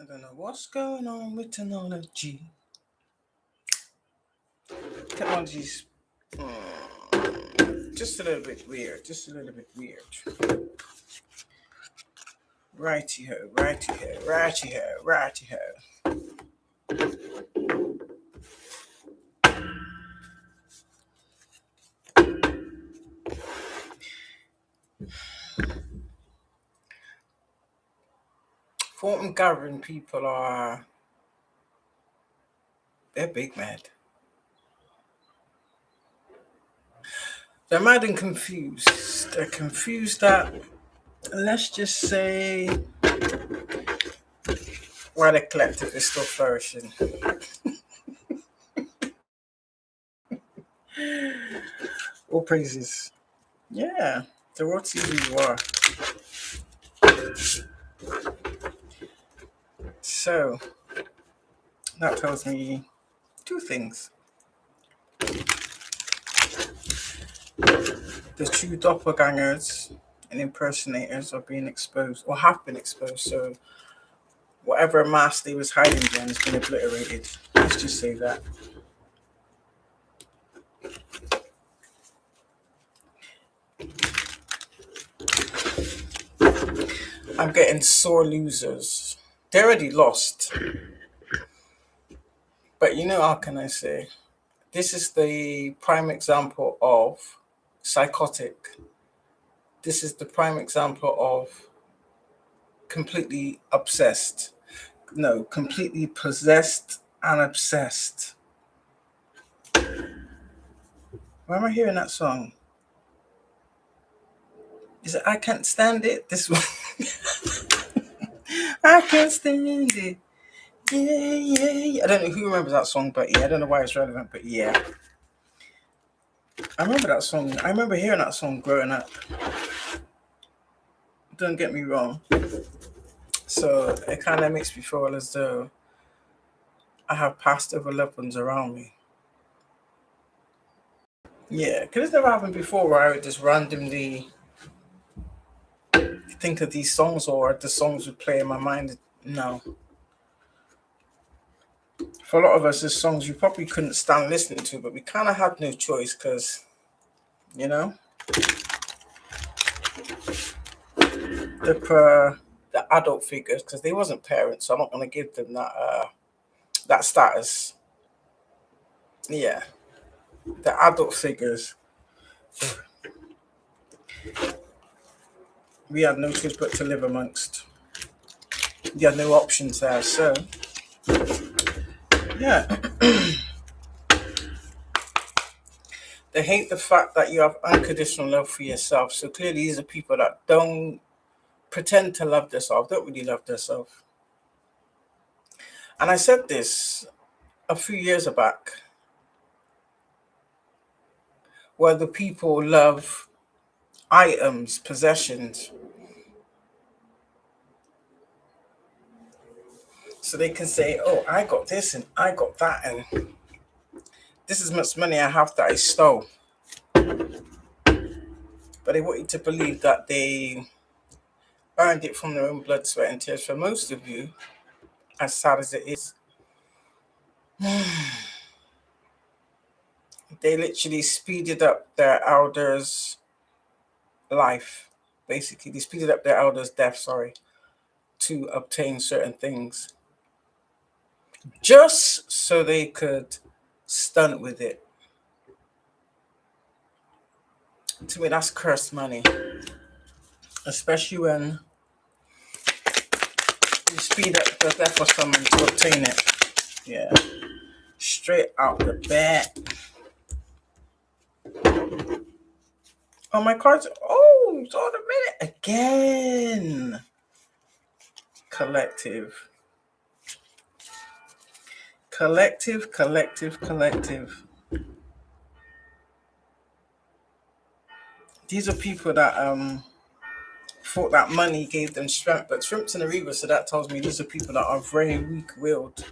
don't know what's going on with technology. Technology's just a little bit weird. Just a little bit weird. Righty ho, righty ho, righty ho, righty ho. Fulton Gathering people they're big mad. They're mad and confused. They're confused that, let's just say, why the collective is still flourishing. All praises. Yeah, the world sees who you are. So that tells me two things. The true doppelgangers and impersonators are being exposed or have been exposed. So whatever mask they was hiding in has been obliterated. Let's just say that. I'm getting sore losers. They already lost. But how can I say? This is the prime example of psychotic. This is the prime example of completely obsessed. No, completely possessed and obsessed. Why am I hearing that song? Is it I Can't Stand It? This one. I can't stand it. Yeah, yeah, yeah. I don't know who remembers that song, but yeah, I don't know why it's relevant, but yeah. I remember that song. I remember hearing that song growing up. Don't get me wrong. So it kind of makes me feel as though I have past over loved ones around me. Yeah, because it's never happened before where I would just randomly think of these songs or the songs would play in my mind. No. For a lot of us, there's songs you probably couldn't stand listening to, but we kind of had no choice because, you know, the adult figures, because they wasn't parents, so I'm not going to give them that status. Yeah, the adult figures, we had no choice but to live amongst. We had no options there, so yeah. They hate the fact that you have unconditional love for yourself. So clearly, these are people that don't pretend to love themselves, don't really love themselves. And I said this a few years back, where the people love items, possessions, so they can say, "Oh, I got this and I got that, and this is much money I have that I stole." But they want you to believe that they earned it from their own blood, sweat, and tears. For most of you, as sad as it is, they literally speeded up their elders' life. Basically, they speeded up their elders' death, sorry, to obtain certain things. Just so they could stunt with it. To me, that's cursed money. Especially when you speed up the death of someone to obtain it. Yeah. Straight out the bat. Oh, my cards. Oh, it's on a minute again. Collective. Collective, collective, collective. These are people that thought that money gave them strength, but strength's in the river, so that tells me these are people that are very weak-willed.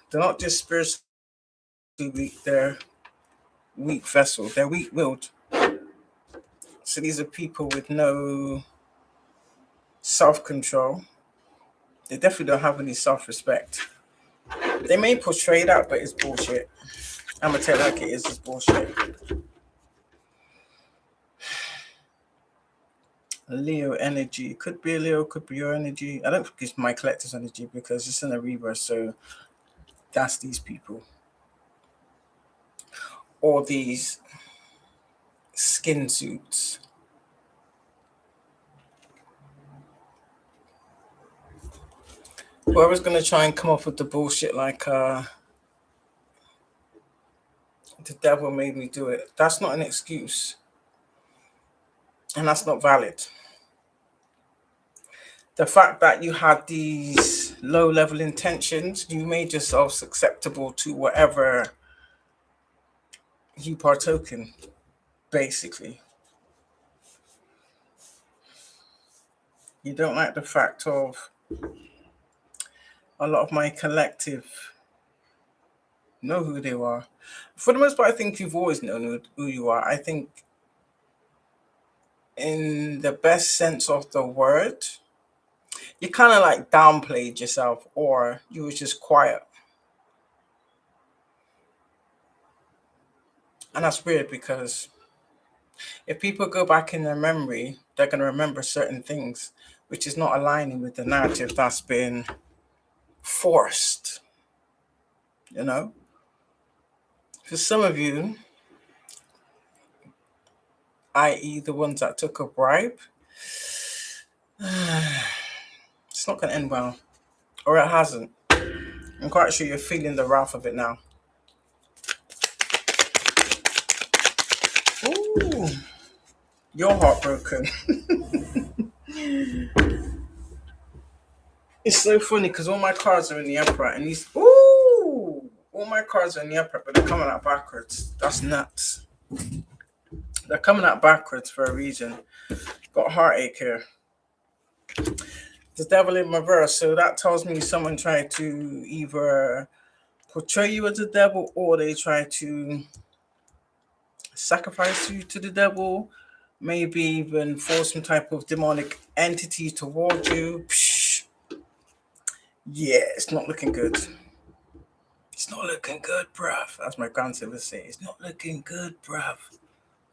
They're not just spiritually weak, they're weak vessel. They're weak-willed. So these are people with no self-control. They definitely don't have any self-respect. They may portray that, but it's bullshit. I'm gonna tell you like it is. It's bullshit. Leo energy could be a Leo, could be your energy. I don't think it's my collector's energy because it's in a reverse. So that's these people or these skin suits. Whoever's gonna try and come up with the bullshit like the devil made me do it. That's not an excuse. And that's not valid. The fact that you had these low level intentions, you made yourself susceptible to whatever you partook in, basically. You don't like the fact of a lot of my collective know who they are. For the most part, I think you've always known who you are. I think in the best sense of the word, you kind of like downplayed yourself or you was just quiet. And that's weird because if people go back in their memory, they're going to remember certain things, which is not aligning with the narrative that's been forced, you know? For some of you, i.e., the ones that took a bribe, it's not going to end well, or it hasn't. I'm quite sure you're feeling the wrath of it now. Ooh, you're heartbroken. It's so funny because all my cards are in the upright, and these all my cards are in the upright, but they're coming out backwards. That's nuts. They're coming out backwards for a reason. Got heartache here. The devil in reverse. So that tells me someone tried to either portray you as a devil or they try to sacrifice you to the devil. Maybe even force some type of demonic entity toward you. Psh. Yeah, it's not looking good. It's not looking good, bruv. As my grandson would say, it's not looking good, bruv.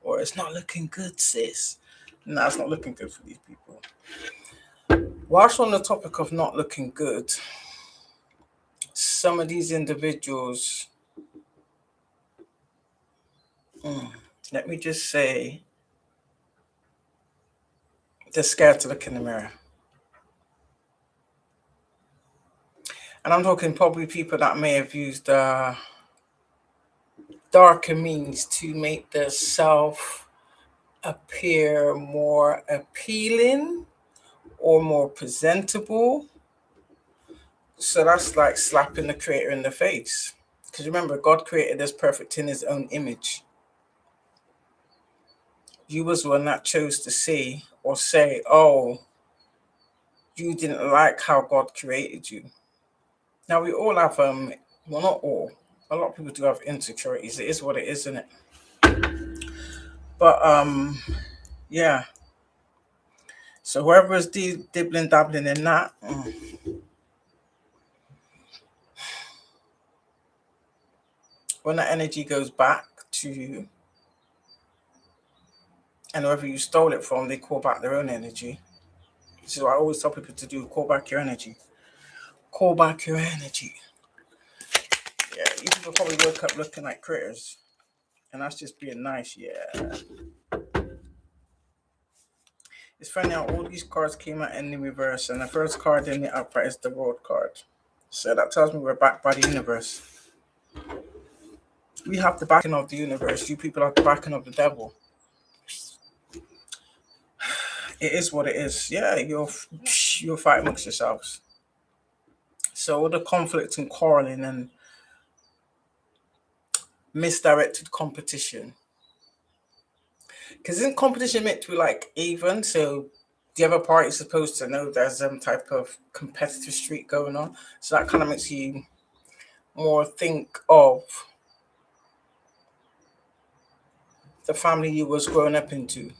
Or it's not looking good, sis. No, it's not looking good for these people. Whilst on the topic of not looking good, some of these individuals, let me just say, they're scared to look in the mirror. And I'm talking probably people that may have used darker means to make their self appear more appealing or more presentable. So that's like slapping the creator in the face. Because remember, God created us perfect in his own image. You was one that chose to see or say, oh, you didn't like how God created you. Now we all have well, not all. A lot of people do have insecurities. It is what it is, isn't it? But yeah. So whoever is dibbling dabbling in that, when that energy goes back to you, and whoever you stole it from, they call back their own energy. This is what I always tell people to do: call back your energy. Call back your energy. Yeah, you people probably woke up looking like critters, and that's just being nice. Yeah. It's funny how all these cards came out in the reverse, and the first card in the upright is the World card. So that tells me we're backed by the universe. We have the backing of the universe. You people have the backing of the devil. It is what it is. Yeah, you'll fight amongst yourselves. So all the conflict and quarreling and misdirected competition. Because isn't competition meant to be like even? So the other party is supposed to know there's some type of competitive streak going on. So that kind of makes you more think of the family you was growing up into.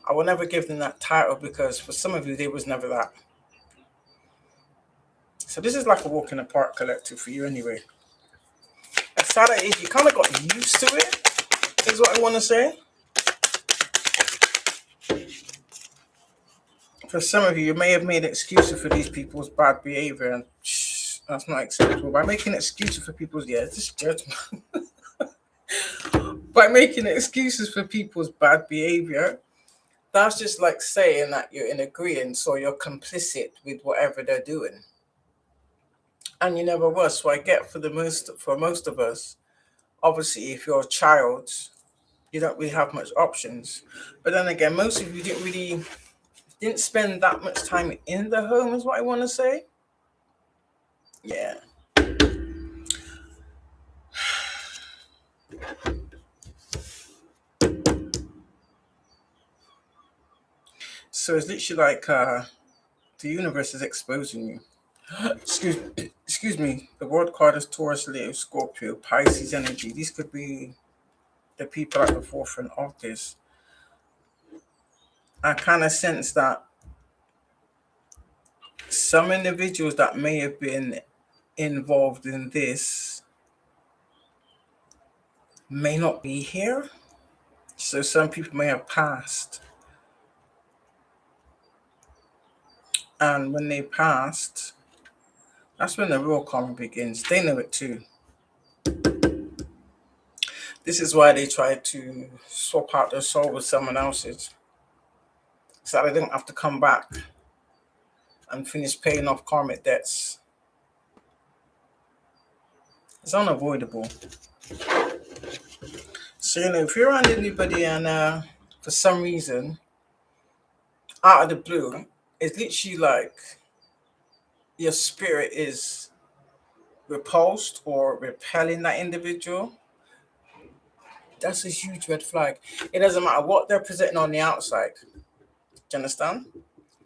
I will never give them that title because for some of you, they was never that. So this is like a walk in the park collective for you anyway. As sad as it is, you kind of got used to it, is what I want to say. For some of you, you may have made excuses for these people's bad behavior, and that's not acceptable. By making excuses for people's, this is judgment. By making excuses for people's bad behavior, that's just like saying that you're in agreement or you're complicit with whatever they're doing. And you never was. So I get for most of us, obviously, if you're a child, you don't really have much options. But then again, most of you didn't spend that much time in the home, is what I want to say. Yeah. So it's literally like the universe is exposing you. Excuse me. The world card is Taurus, Leo, Scorpio, Pisces energy. These could be the people at the forefront of this. I kind of sense that some individuals that may have been involved in this may not be here. So some people may have passed. And when they passed, that's when the real karma begins. They know it too. This is why they try to swap out their soul with someone else's, so that they don't have to come back and finish paying off karmic debts. It's unavoidable. So, if you're around anybody and for some reason, out of the blue, it's literally like your spirit is repulsed or repelling that individual, that's a huge red flag. It doesn't matter what they're presenting on the outside. Do you understand?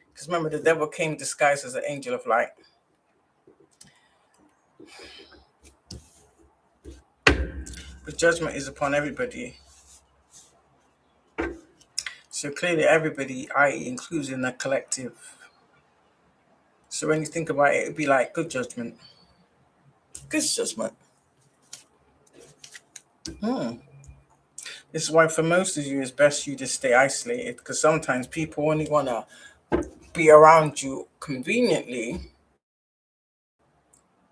Because remember, the devil came disguised as an angel of light. The judgment is upon everybody. So clearly everybody, i.e. including the collective. So when you think about it, it'd be like good judgment. Good judgment. This is why for most of you, it's best you just stay isolated, because sometimes people only want to be around you conveniently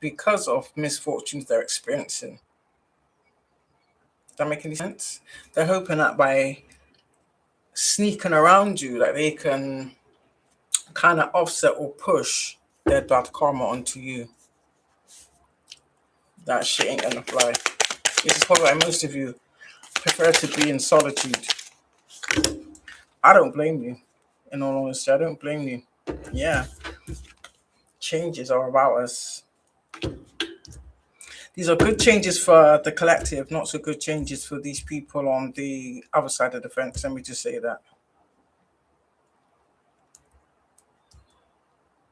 because of misfortunes they're experiencing. Does that make any sense? They're hoping that by sneaking around you, that they can kind of offset or push their bad karma onto you. That shit ain't gonna fly. This is probably why most of you prefer to be in solitude. I don't blame you. In all honesty, I don't blame you. Yeah. Changes are about us. These are good changes for the collective, not so good changes for these people on the other side of the fence. Let me just say that.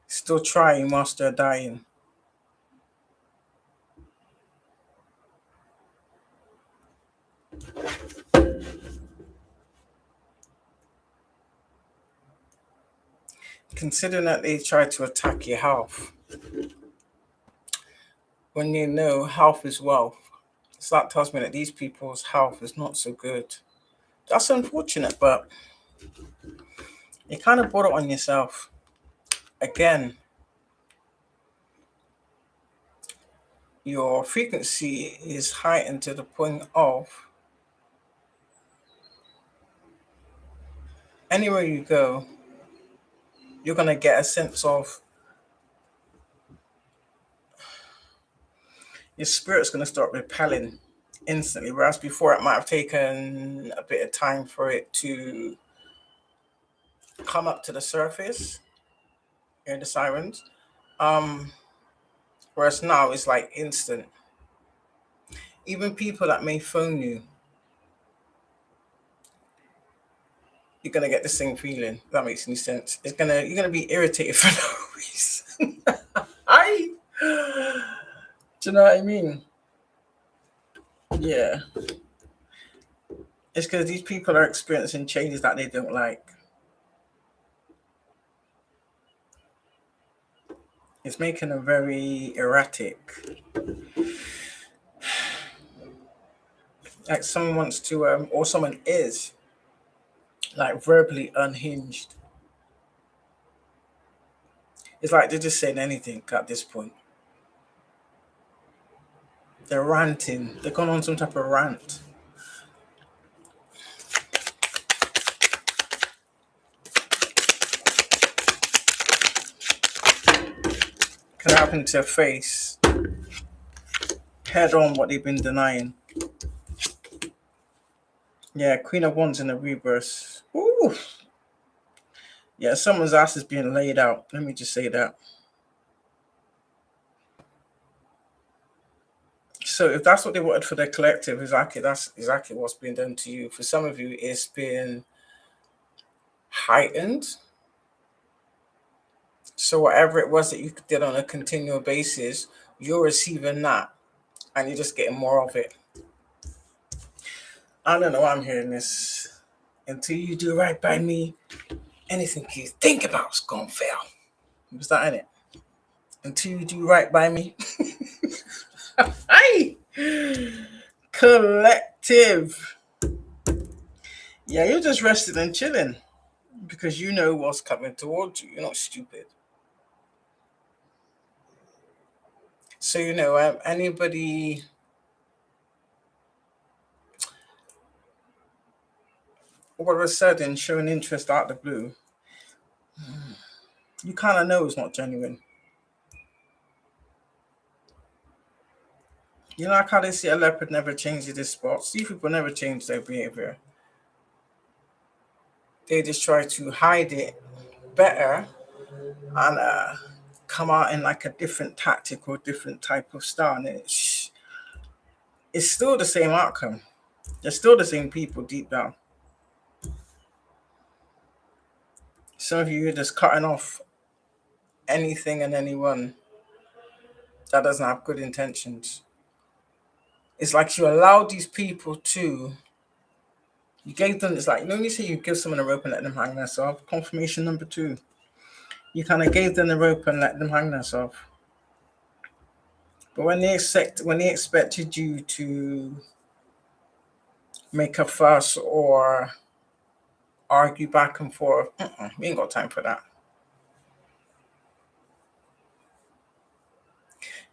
Still trying whilst they're dying. Considering that they try to attack your health, when you know health is wealth, so that tells me that these people's health is not so good. That's unfortunate, but you kind of brought it on yourself. Again, your frequency is heightened to the point of anywhere you go, you're going to get a sense of your spirit's going to start repelling instantly, whereas before it might have taken a bit of time for it to come up to the surface, hear the sirens. Whereas now it's like instant. Even people that may phone you, you're gonna get the same feeling. If that makes any sense. You're gonna be irritated for no reason. Do you know what I mean? Yeah. It's because these people are experiencing changes that they don't like. It's making them very erratic. Like someone wants to, or someone is like verbally unhinged. It's like they're just saying anything at this point. They're ranting. They're going on some type of rant. Can happen to face head on what they've been denying. Yeah, Queen of Wands in the reverse. Ooh. Yeah, someone's ass is being laid out. Let me just say that. So if that's what they wanted for their collective, exactly that's exactly what's been done to you. For some of you, it's been heightened. So whatever it was that you did on a continual basis, you're receiving that, and you're just getting more of it. I don't know why I'm hearing this. Until you do right by me, anything you think about is gonna fail. Was that in it? Until you do right by me. Hey! Collective. Yeah, you're just resting and chilling because you know what's coming towards you. You're not stupid. So, anybody, all of a sudden, showing interest out of the blue, you kind of know it's not genuine. You know, like how they say a leopard never changes its spots. These people never change their behavior. They just try to hide it better and come out in like a different tactic or different type of style. And it's still the same outcome. They're still the same people deep down. Some of you are just cutting off anything and anyone that doesn't have good intentions. It's like you allow these people to, you gave them, it's like, when you say you give someone a rope and let them hang themselves, confirmation number two. You kind of gave them the rope and let them hang themselves. But when they expected you to make a fuss or argue back and forth, we ain't got time for that.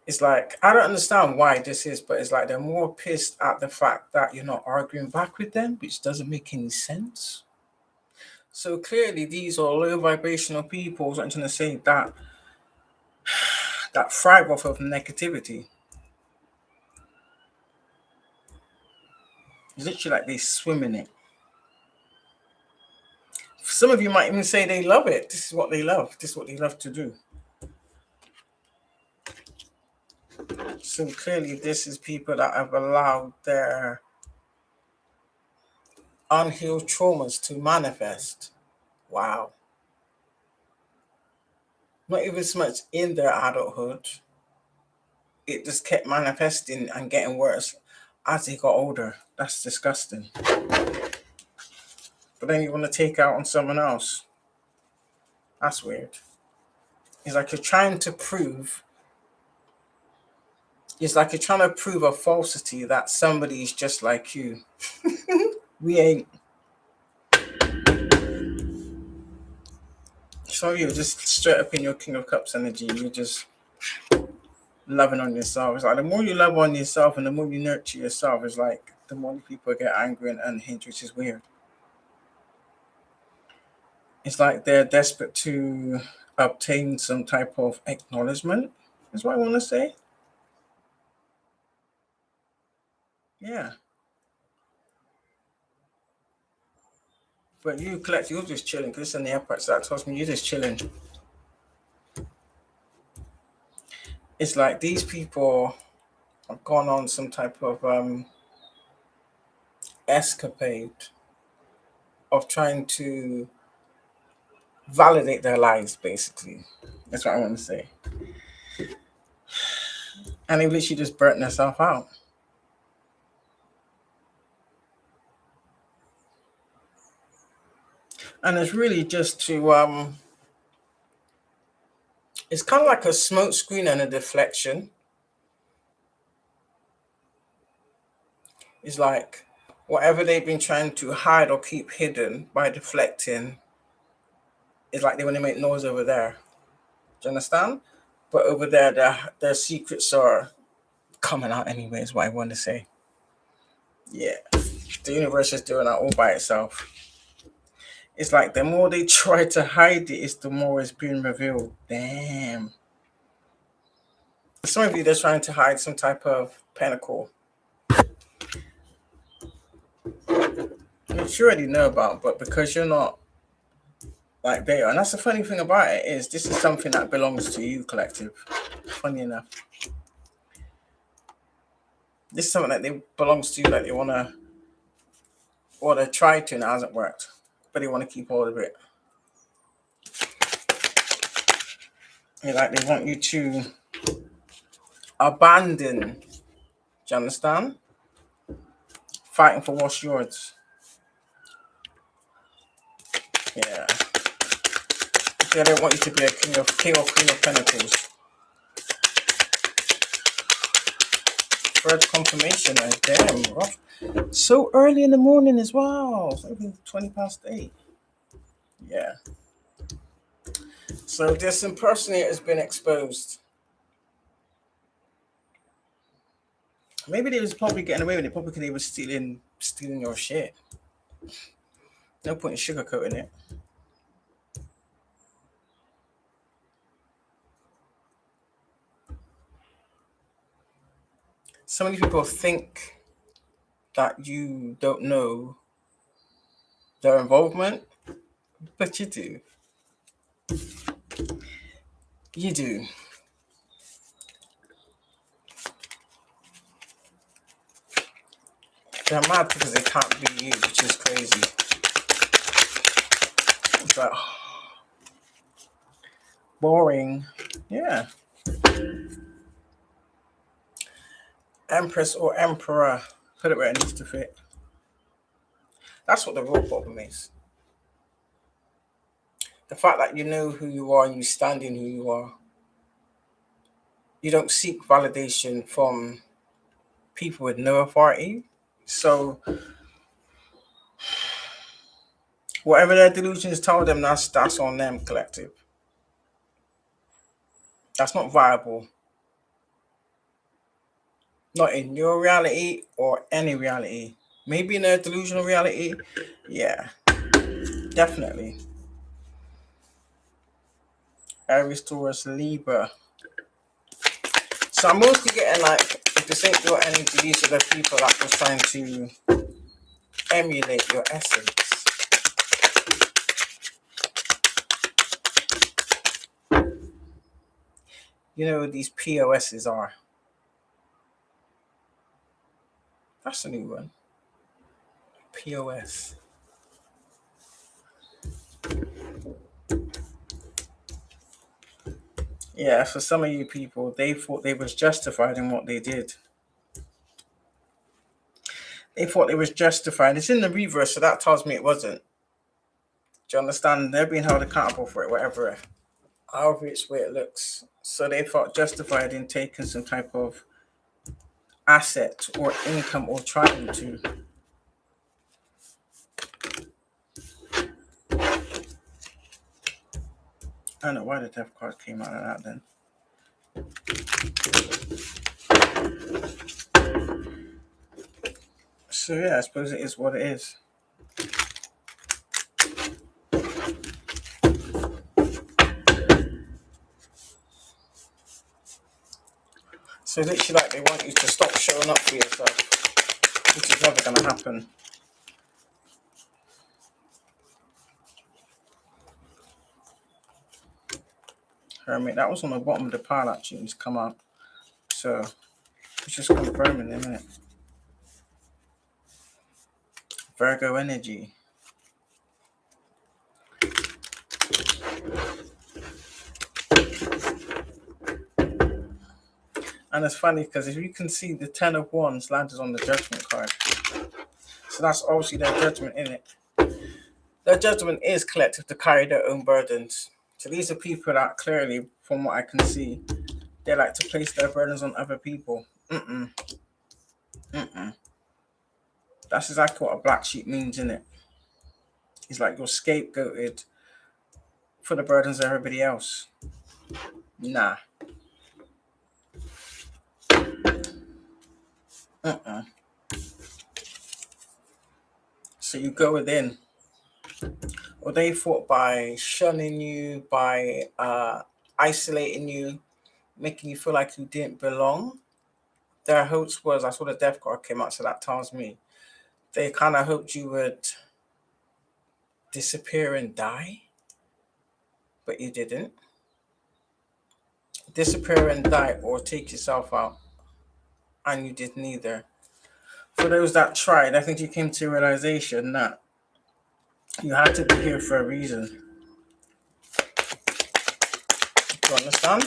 It's like, I don't understand why this is, but it's like they're more pissed at the fact that you're not arguing back with them, which doesn't make any sense. So clearly, these are low vibrational people trying to say that thrive off of negativity. It's literally like they swim in it. Some of you might even say they love it. This is what they love. This is what they love to do. So clearly, this is people that have allowed their unhealed traumas to manifest. Wow. Not even so much in their adulthood. It just kept manifesting and getting worse as they got older. That's disgusting. But then you want to take out on someone else. That's weird. It's like you're trying to prove. It's like you're trying to prove a falsity that somebody is just like you. We ain't. So you're just straight up in your King of Cups energy. You're just loving on yourself. It's like the more you love on yourself and the more you nurture yourself, it's like the more people get angry and unhinged, which is weird. It's like they're desperate to obtain some type of acknowledgement, is what I want to say. Yeah. But you're just chilling because it's in the airport, so that tells me you're just chilling. It's like these people have gone on some type of escapade of trying to validate their lives, basically. That's what I want to say. And they literally just burnt themselves out. And it's really just to It's kind of like a smoke screen and a deflection. It's like whatever they've been trying to hide or keep hidden by deflecting, it's like they want to make noise over there. Do you understand? But over there, their secrets are coming out anyway, is what I want to say. Yeah. The universe is doing that all by itself. It's like the more they try to hide it, it's the more it's being revealed. Damn. Some of you, they're trying to hide some type of pinnacle, which you already know about, but because you're not like they are. And that's the funny thing about it is this is something that belongs to you, collective. Funny enough. This is something that they belongs to you that they wanna or they tried to and it hasn't worked. But they want to keep hold of it. Yeah, like they want you to abandon. Do you understand? Fighting for what's yours. Yeah. They don't want you to be a king or queen of pentacles. Third confirmation, damn, rough. So early in the morning as well. It's only 20 past 8. Yeah. So this impersonator has been exposed. Maybe they was probably getting away with it, probably because they were stealing your shit. No point in sugarcoating it. So many people think that you don't know their involvement, but you do. You do. They're mad because they can't be you, which is crazy. But boring. Yeah. Empress or emperor. Put it where it needs to fit. That's what the real problem is. The fact that you know who you are and you stand in who you are. You don't seek validation from people with no authority. So whatever their delusions tell them, that's on them, collective. That's not viable. Not in your reality or any reality. Maybe in a delusional reality. Yeah. Definitely. Aries, Taurus, Libra. So I'm mostly getting like, if this ain't your energy, these are the people that was trying to emulate your essence. You know what these POSs are? That's a new one. POS. Yeah, for some of you people, they thought they was justified in what they did. They thought it was justified. It's in the reverse, so that tells me it wasn't. Do you understand? They're being held accountable for it, whatever. However it's where it looks. So they felt justified in taking some type of asset or income or trying to. I don't know why the death card came out of that then. So yeah, I suppose it is what it is. So literally like they want you to stop showing up for yourself, which is never going to happen. Hermit, that was on the bottom of the pile actually, it's come up. So it's just confirming, isn't it? Virgo energy. And it's funny because if you can see the 10 of Wands landed on the Judgment card. So that's obviously their judgment in it. Their judgment is collective to carry their own burdens. So these are people that clearly from what I can see. They like to place their burdens on other people. That's exactly what a black sheep means, isn't it? It's like you're scapegoated for the burdens of everybody else. Nah. So you go within. Or they fought by shunning you, by isolating you, making you feel like you didn't belong. Their hopes was, I saw the death card came out, so that tells me they kind of hoped you would disappear and die, but you didn't. Disappear and die or take yourself out, and you did neither. For those that tried, I think you came to a realization that you had to be here for a reason. You understand?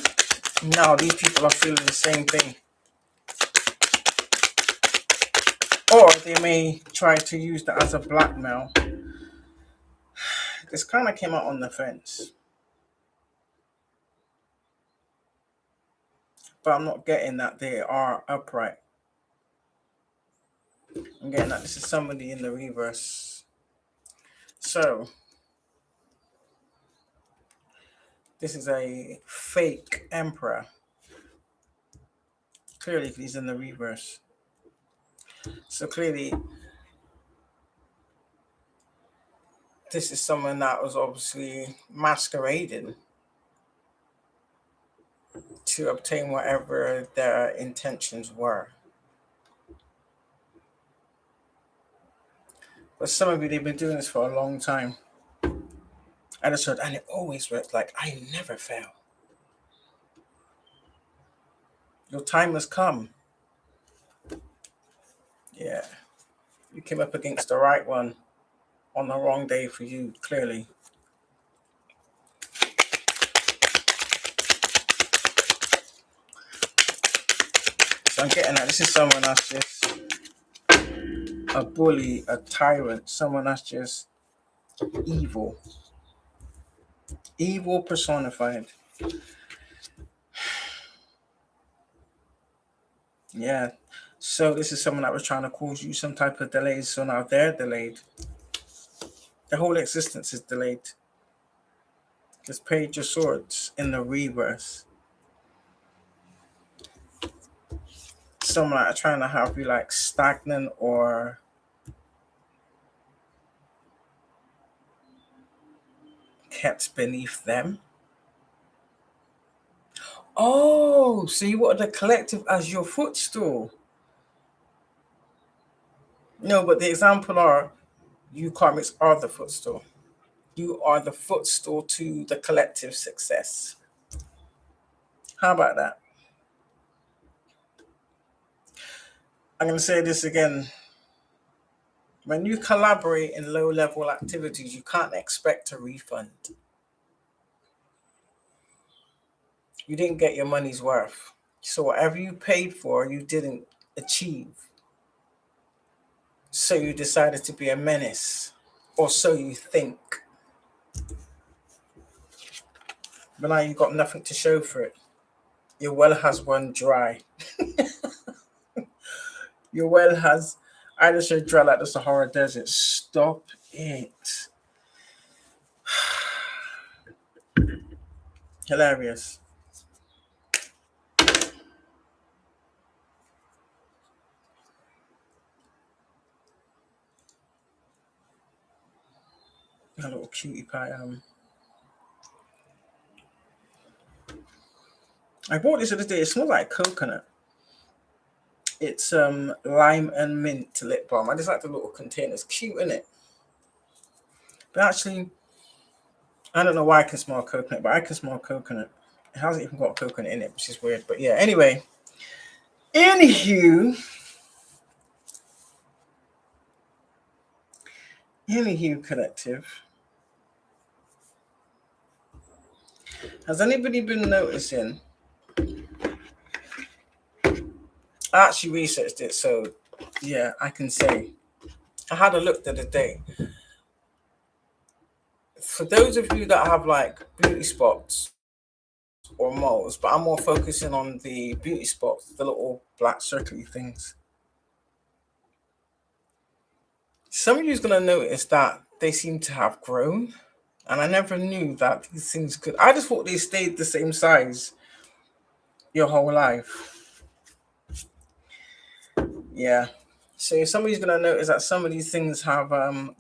Now these people are feeling the same thing. Or they may try to use that as a blackmail. This kind of came out on the fence. But I'm not getting that they are upright. I'm getting that this is somebody in the reverse. So, this is a fake emperor. Clearly, he's in the reverse. So clearly, this is someone that was obviously masquerading to obtain whatever their intentions were. But some of you, they've been doing this for a long time. I just heard, and it always works. Like, I never fail. Your time has come. Yeah. You came up against the right one on the wrong day for you, clearly. So I'm getting that this is someone that's just a bully, a tyrant, someone that's just evil. Evil personified. Yeah. So this is someone that was trying to cause you some type of delays. So now they're delayed. The whole existence is delayed. This Page of Swords in the reverse. Someone like trying to have you like stagnant or kept beneath them. Oh, so you wanted the collective as your footstool. No, but the example are you karmics are the footstool. You are the footstool to the collective success. How about that? I'm going to say this again. When you collaborate in low-level activities, you can't expect a refund. You didn't get your money's worth. So whatever you paid for, you didn't achieve. So you decided to be a menace, or so you think. But now you've got nothing to show for it. Your well has run dry. Your well has either so dry like the Sahara Desert. Stop it. Hilarious. A little cutie pie. I bought this the other day. It smells like coconut. It's lime and mint lip balm. I just like the little container. It's cute, isn't it? But actually, I don't know why I can smell coconut, but I can smell coconut. It hasn't even got coconut in it, which is weird. But yeah, anyway. Anywho, collective. Has anybody been noticing? I actually researched it, so yeah, I can say. I had a look the other day. For those of you that have like beauty spots or moles, but I'm more focusing on the beauty spots, the little black circly things. Some of you's gonna notice that they seem to have grown, and I never knew that these things could. I just thought they stayed the same size your whole life. Yeah. So somebody's gonna notice that some of these things have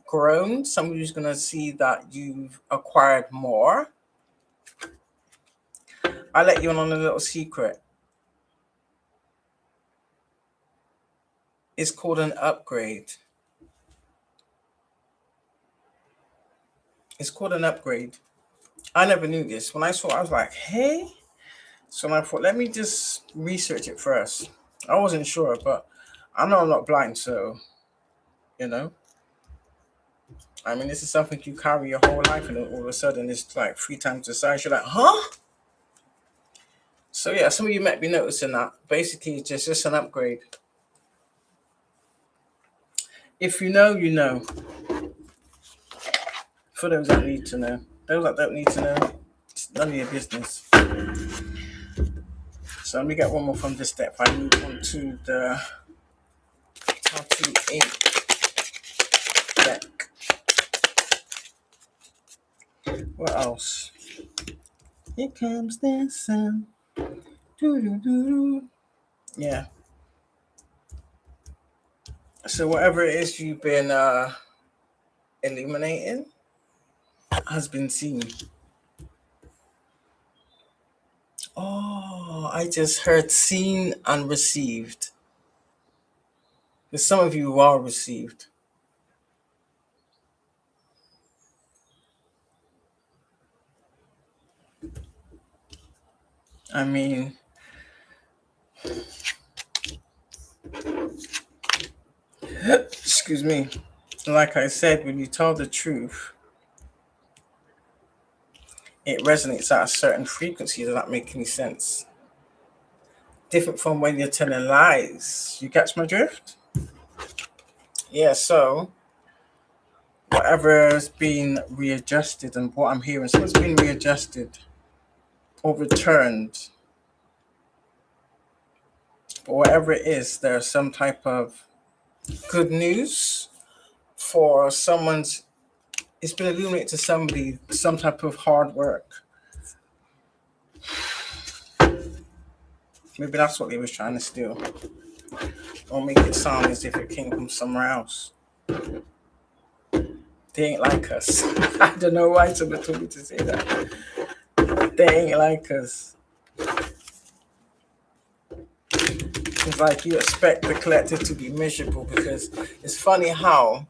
grown. Somebody's gonna see that you've acquired more. I'll let you in on a little secret. It's called an upgrade. It's called an upgrade. I never knew this. When I saw it, I was like, hey. So I thought, let me just research it first. I wasn't sure, but I know I'm not blind, so, you know. I mean, this is something you carry your whole life, and all of a sudden it's like 3 times the size. You're like, huh? So yeah, some of you might be noticing that. Basically, it's just an upgrade. If you know, you know. For those that need to know. Those that don't need to know, it's none of your business. So let me get one more from this step. I move on to the tattoo ink deck. What else? Here comes the sun. Doo-doo-doo-doo. Yeah. So whatever it is you've been illuminating has been seen. Oh, I just heard seen and received. Because some of you are received. I mean, excuse me. Like I said, when you tell the truth, it resonates at a certain frequency. Does that make any sense? Different from when you're telling lies. You catch my drift? Yeah, so whatever's been readjusted, and what I'm hearing, something's been readjusted or returned. But whatever it is, there's some type of good news for someone's. It's been illuminated to somebody, some type of hard work. Maybe that's what they was trying to steal. Or make it sound as if it came from somewhere else. They ain't like us. I don't know why someone told me to say that. They ain't like us. It's like you expect the collective to be miserable, because it's funny how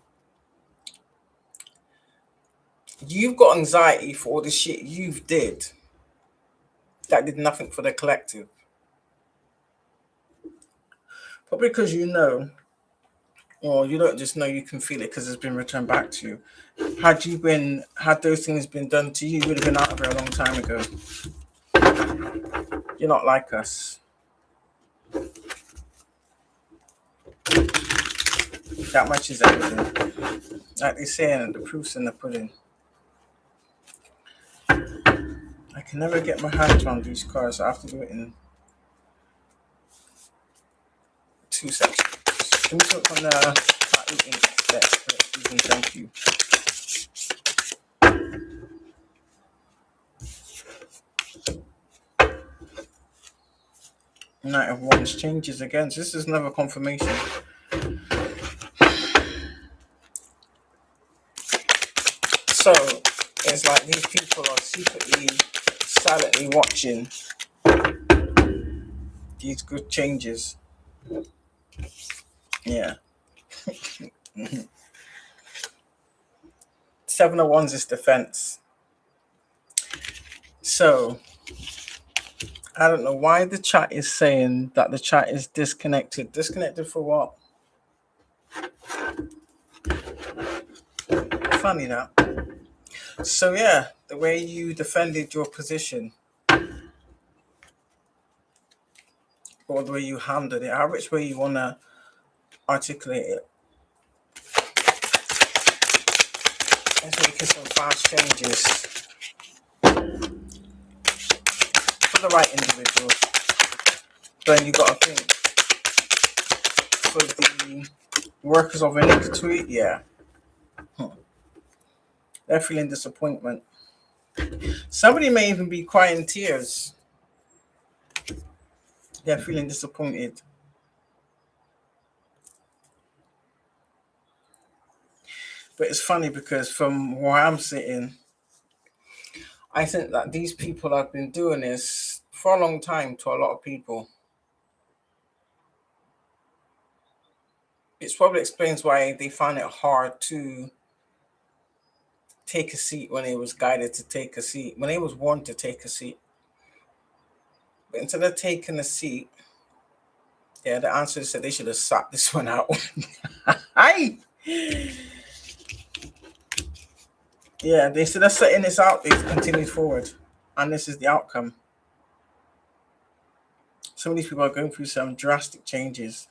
you've got anxiety for all the shit you've did that did nothing for the collective. But because you know, or you don't just know, you can feel it because it's been returned back to you. Had those things been done to you, you would have been out of here a long time ago. You're not like us. That much is evident. Like they say, the proof's in the pudding. I can never get my hands on these cards. I have to do it in 2 seconds. Can we talk on the ink deck? Thank you. Knight of Wands changes again. So this is another confirmation. So it's like these people are secretly, silently watching these good changes. Yeah. 7 of Wands is defense. So I don't know why the chat is saying that the chat is disconnected. Disconnected for what? Funny that. So yeah, the way you defended your position, or the way you handled it, how which way you want to articulate it. Let's make some fast changes. For the right individuals. Then you got to think for the workers of iniquity, yeah. They're feeling disappointment. Somebody may even be crying tears. They're feeling disappointed. But it's funny because from where I'm sitting, I think that these people have been doing this for a long time to a lot of people. It probably explains why they find it hard to take a seat when they was guided to take a seat, when they was warned to take a seat. But instead of taking a seat, yeah, the answer is that they should have sat this one out. Aye. Yeah, they said that's setting this out, they've continued forward. And this is the outcome. Some of these people are going through some drastic changes.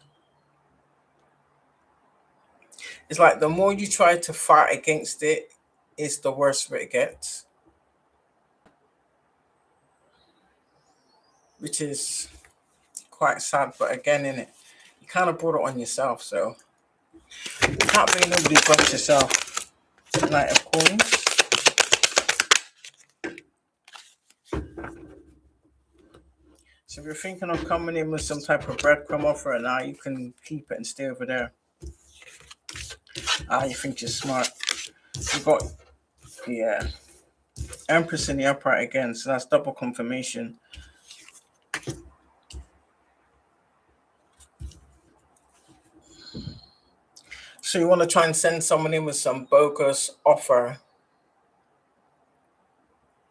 It's like the more you try to fight against it, it's the worse it gets. Which is quite sad, but again, in it, you kind of brought it on yourself, so you can't blame nobody but yourself. Knight of Coins. So if you're thinking of coming in with some type of breadcrumb offer now, you can keep it and stay over there. You think you're smart. You got, yeah, Empress in the upright again, so that's double confirmation. So you want to try and send someone in with some bogus offer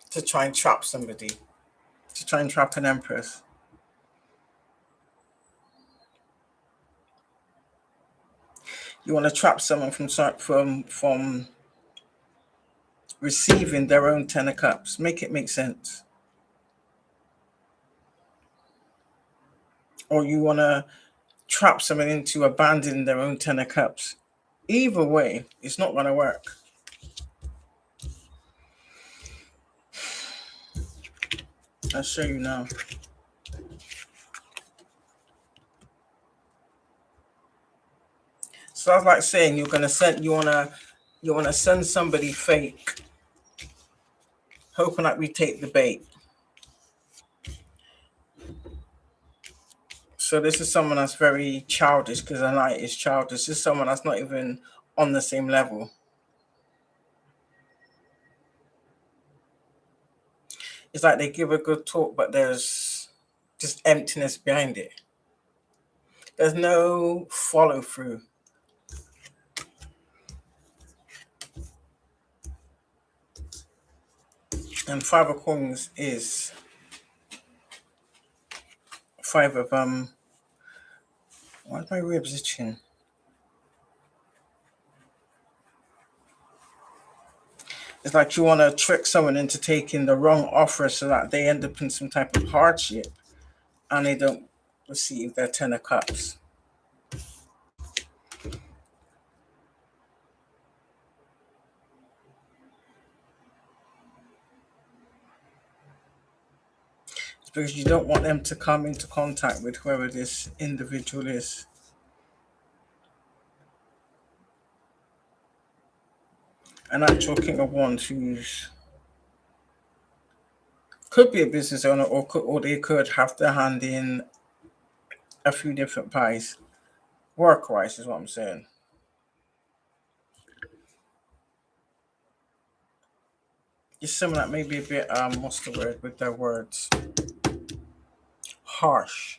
to try and trap somebody, to try and trap an Empress. You want to trap someone from receiving their own 10 of Cups. Make it make sense. Or you want to trap someone into abandoning their own 10 of Cups. Either way, it's not going to work. I'll show you now. So that's like saying you want to send somebody fake, hoping that we take the bait. So this is someone that's very childish, because the Knight is childish. This is someone that's not even on the same level. It's like they give a good talk, but there's just emptiness behind it. There's no follow through. And 5 of Coins is 5 of why is my ribs itching? It's like you want to trick someone into taking the wrong offer so that they end up in some type of hardship and they don't receive their 10 of Cups. It's because you don't want them to come into contact with whoever this individual is. An actual King of Wands who's could be a business owner, or they could have their hand in a few different pies. Work-wise is what I'm saying. It's someone that may be a bit what's the word with their words? Harsh.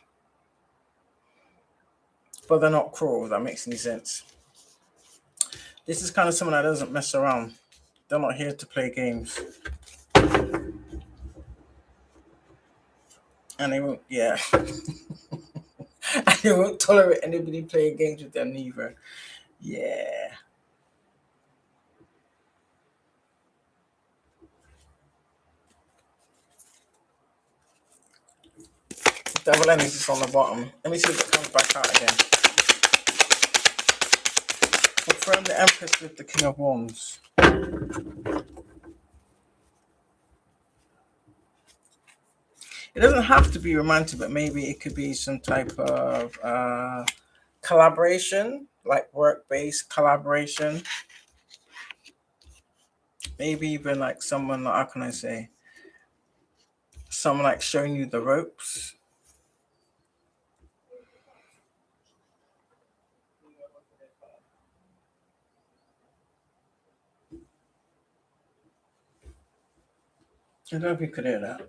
But they're not cruel, if that makes any sense. This is kind of someone that doesn't mess around. They're not here to play games. And they won't, yeah. And they won't tolerate anybody playing games with them neither. Yeah. Devil energy's on the bottom. Let me see if it comes back out again. Confirm the Empress with the King of Wands. It doesn't have to be romantic, but maybe it could be some type of collaboration, like work-based collaboration. Maybe even like someone, how can I say, someone like showing you the ropes. I don't know if you could hear that.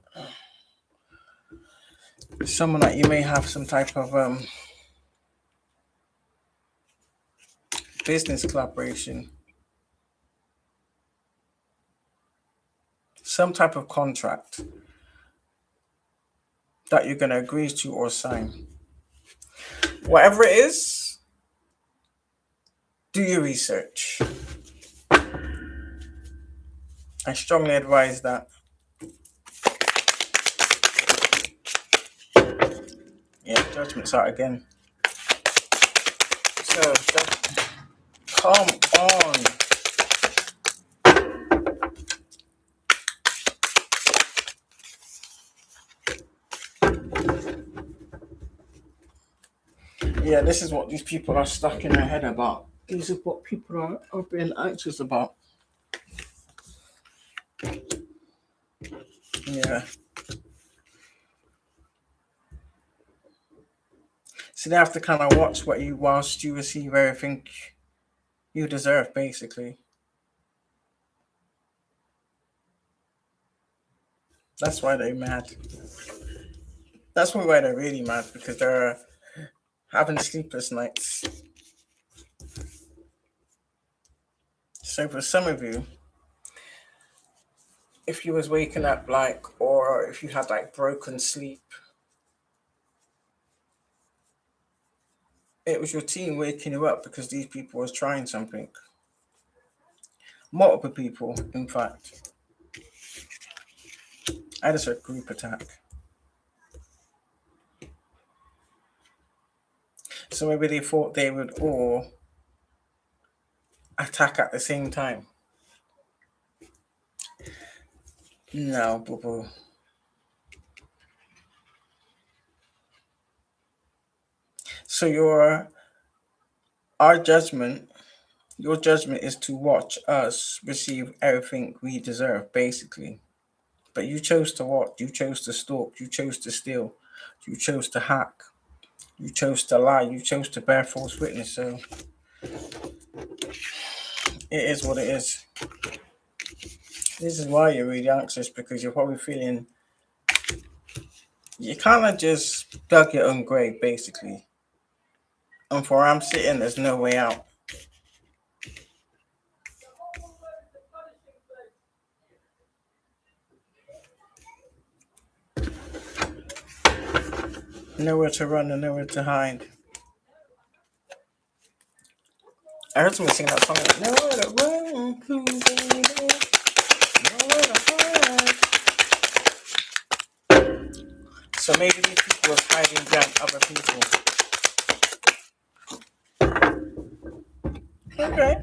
Someone that you may have some type of business collaboration, some type of contract that you're going to agree to or sign. Whatever it is, do your research. I strongly advise that. Yeah, judgment's out again. So, come on. Yeah, this is what these people are stuck in their head about. These are what people are being anxious about. Yeah. So they have to kind of watch what you whilst you receive everything you deserve, basically. That's why they're mad. That's why they're really mad, because they're having sleepless nights. So for some of you, if you was waking up like, or if you had like broken sleep, it was your team waking you up because these people was trying something. Multiple people, in fact. I just heard group attack. So maybe they thought they would all attack at the same time. No, boo boo. So our judgment, your judgment is to watch us receive everything we deserve, basically. But you chose to what? You chose to stalk. You chose to steal. You chose to hack. You chose to lie. You chose to bear false witness. So it is what it is. This is why you're really anxious, because you're probably feeling you kind of just dug your own grave, basically. And for where I'm sitting, there's no way out. Nowhere to run and nowhere to hide. I heard someone sing that song. Like, nowhere to run, baby. Nowhere to hide. So maybe these people are hiding behind other people. Okay.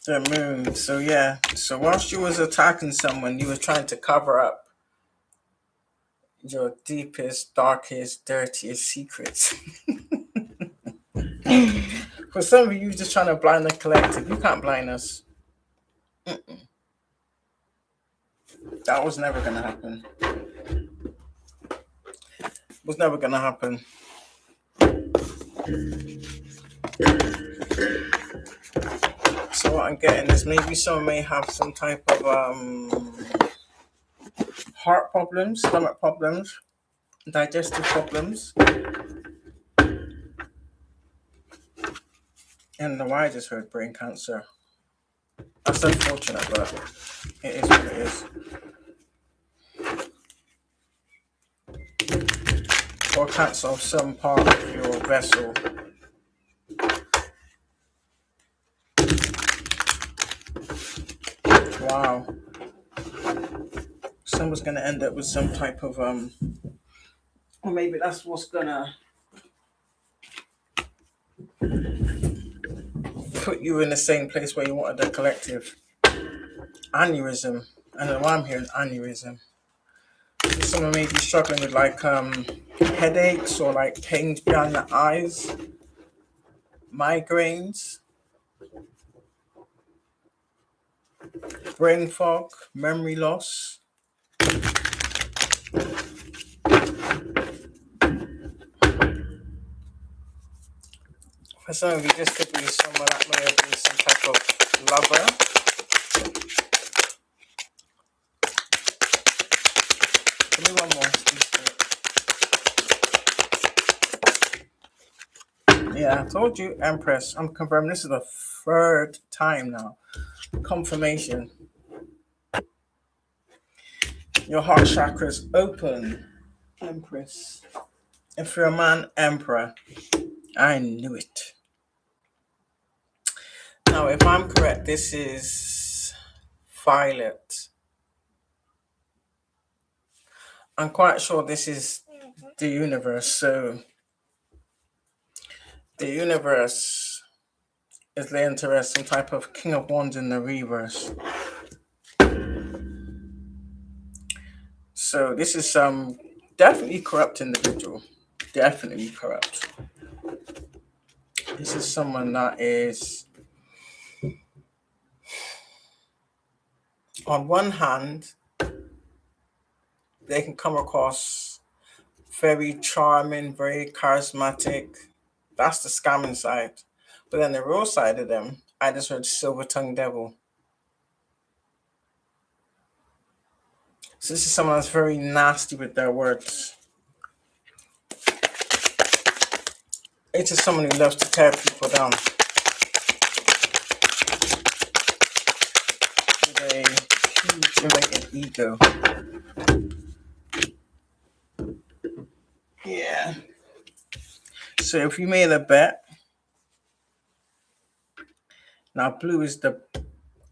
The moon. So yeah. So whilst you was attacking someone, you were trying to cover up your deepest, darkest, dirtiest secrets. For some of you, just trying to blind the collective. You can't blind us. That was never gonna happen. Was never gonna happen. So what I'm getting is maybe someone may have some type of heart problems, stomach problems, digestive problems. And the I just heard brain cancer. That's unfortunate, but it is what it is. Or cancer of some part of your vessel. Wow. Someone's gonna end up with some type of or maybe that's what's gonna put you in the same place where you wanted a collective aneurysm. I know I'm hearing aneurysm. Someone may be struggling with like headaches or like pains behind the eyes, migraines, brain fog, memory loss. For some of you, this could be someone that may have been some type of lover. Give me one more, please. Yeah, I told you, Empress. I'm confirming this is the third time now. Confirmation. Your heart chakra is open, Empress. If you're a man, Emperor. I knew it. Now, if I'm correct, this is Violet. I'm quite sure this is the universe. So, the universe is laying to rest some type of King of Wands in the reverse. So, this is some definitely corrupt individual. Definitely corrupt. This is someone that is, on one hand, they can come across very charming, very charismatic. That's the scamming side. But then the real side of them, I just heard silver tongue devil. So this is someone that's very nasty with their words. It's just someone who loves to tear people down. With a huge inflated ego. Yeah. So if you made a bet, now blue is the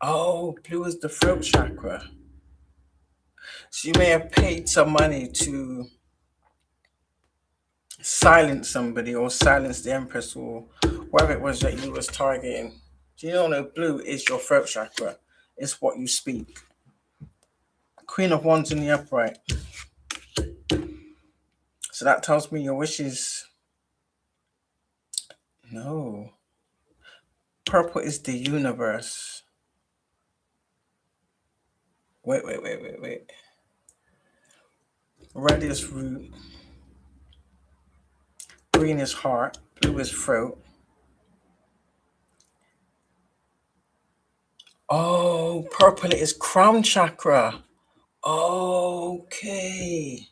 throat chakra. So you may have paid some money to silence somebody or silence the Empress or whatever it was that you was targeting. Do you know blue is your throat chakra? It's what you speak. Queen of Wands in the upright. So that tells me your wishes. No. Purple is the universe. Wait. Red is root. Green is heart. Blue is throat. Oh, purple is crown chakra. Okay.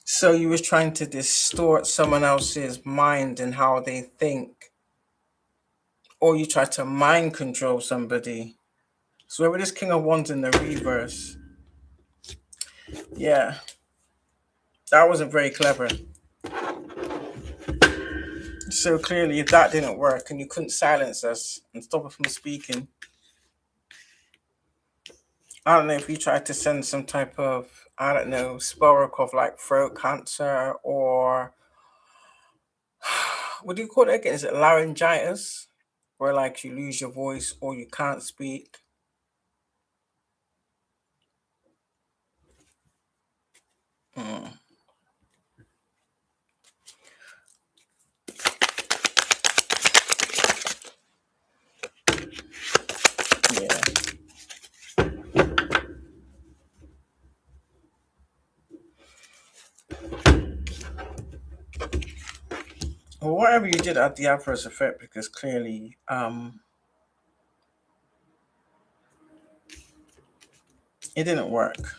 So you was trying to distort someone else's mind and how they think. Or you try to mind control somebody. So whoever this King of Wands in the reverse. Yeah. That wasn't very clever. So clearly if that didn't work and you couldn't silence us and stop us from speaking, I don't know if you tried to send some type of, I don't know, spell work of like throat cancer or what do you call it again? Is it laryngitis? Where like you lose your voice or you can't speak. Mm. Yeah. Well, whatever you did had the adverse effect because clearly it didn't work.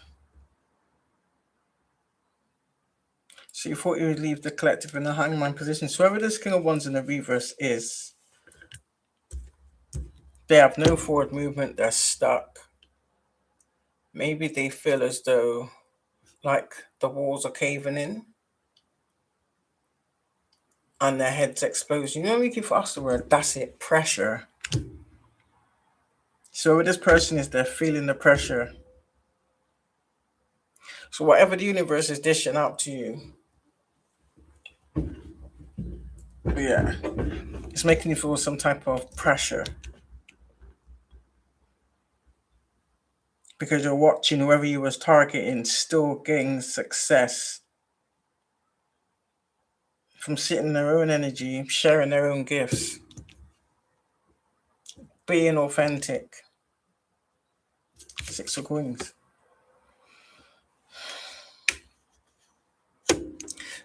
So you thought you would leave the collective in a hangman position. So whoever this King of Wands in the reverse is, they have no forward movement, they're stuck. Maybe they feel as though like the walls are caving in and their head's exposing. You know, we give us the word, that's it, pressure. So with this person is they're feeling the pressure. So whatever the universe is dishing out to you, Yeah, it's making you feel some type of pressure because you're watching whoever you was targeting still getting success from sitting in their own energy, sharing their own gifts, being authentic. Six of Queens.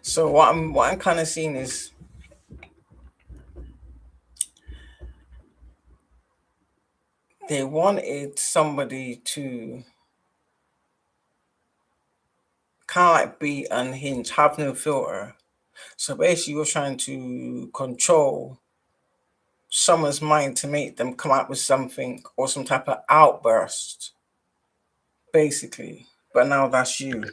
So what I'm kind of seeing is they wanted somebody to kind of like be unhinged, have no filter. So basically, you're trying to control someone's mind to make them come out with something or some type of outburst, basically. But now that's you.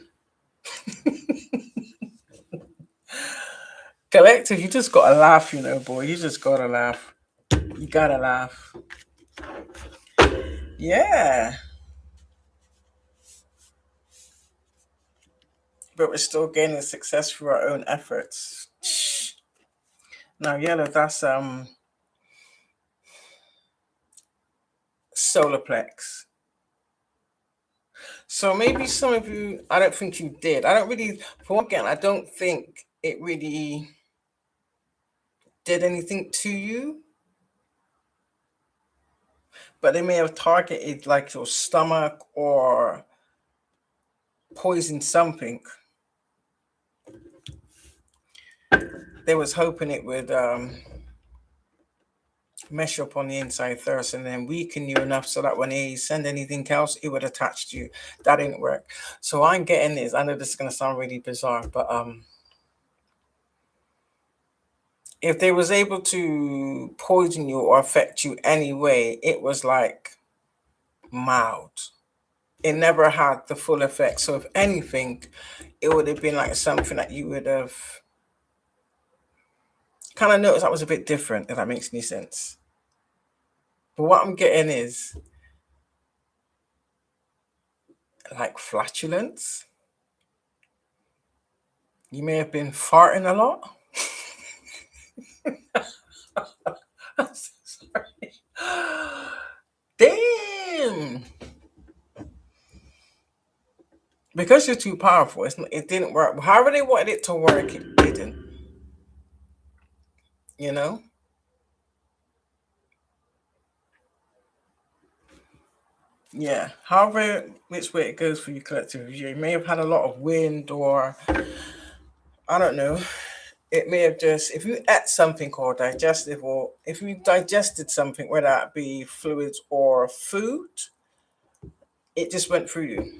Collective, you just gotta laugh, boy. You just gotta laugh. You gotta laugh. Yeah. But we're still gaining success through our own efforts. Now, yellow, that's solarplex. So maybe some of you, I don't think you did. I don't really, for one again, I don't think it really did anything to you, but they may have targeted like your stomach or poisoned something. They was hoping it would mess you up on the inside first and then weaken you enough so that when they send anything else, it would attach to you. That didn't work. So I'm getting this. I know this is gonna sound really bizarre, but if they was able to poison you or affect you anyway, it was like mild. It never had the full effect. So if anything, it would have been like something that you would have kind of noticed that was a bit different, if that makes any sense. But what I'm getting is like flatulence. You may have been farting a lot. I'm so sorry. Damn. Because you're too powerful, it didn't work. However they wanted it to work, it didn't. You know? Yeah. However, which way it goes for you collective, you may have had a lot of wind or I don't know. It may have just if you ate something or digestive or if you digested something, whether that be fluids or food, it just went through you.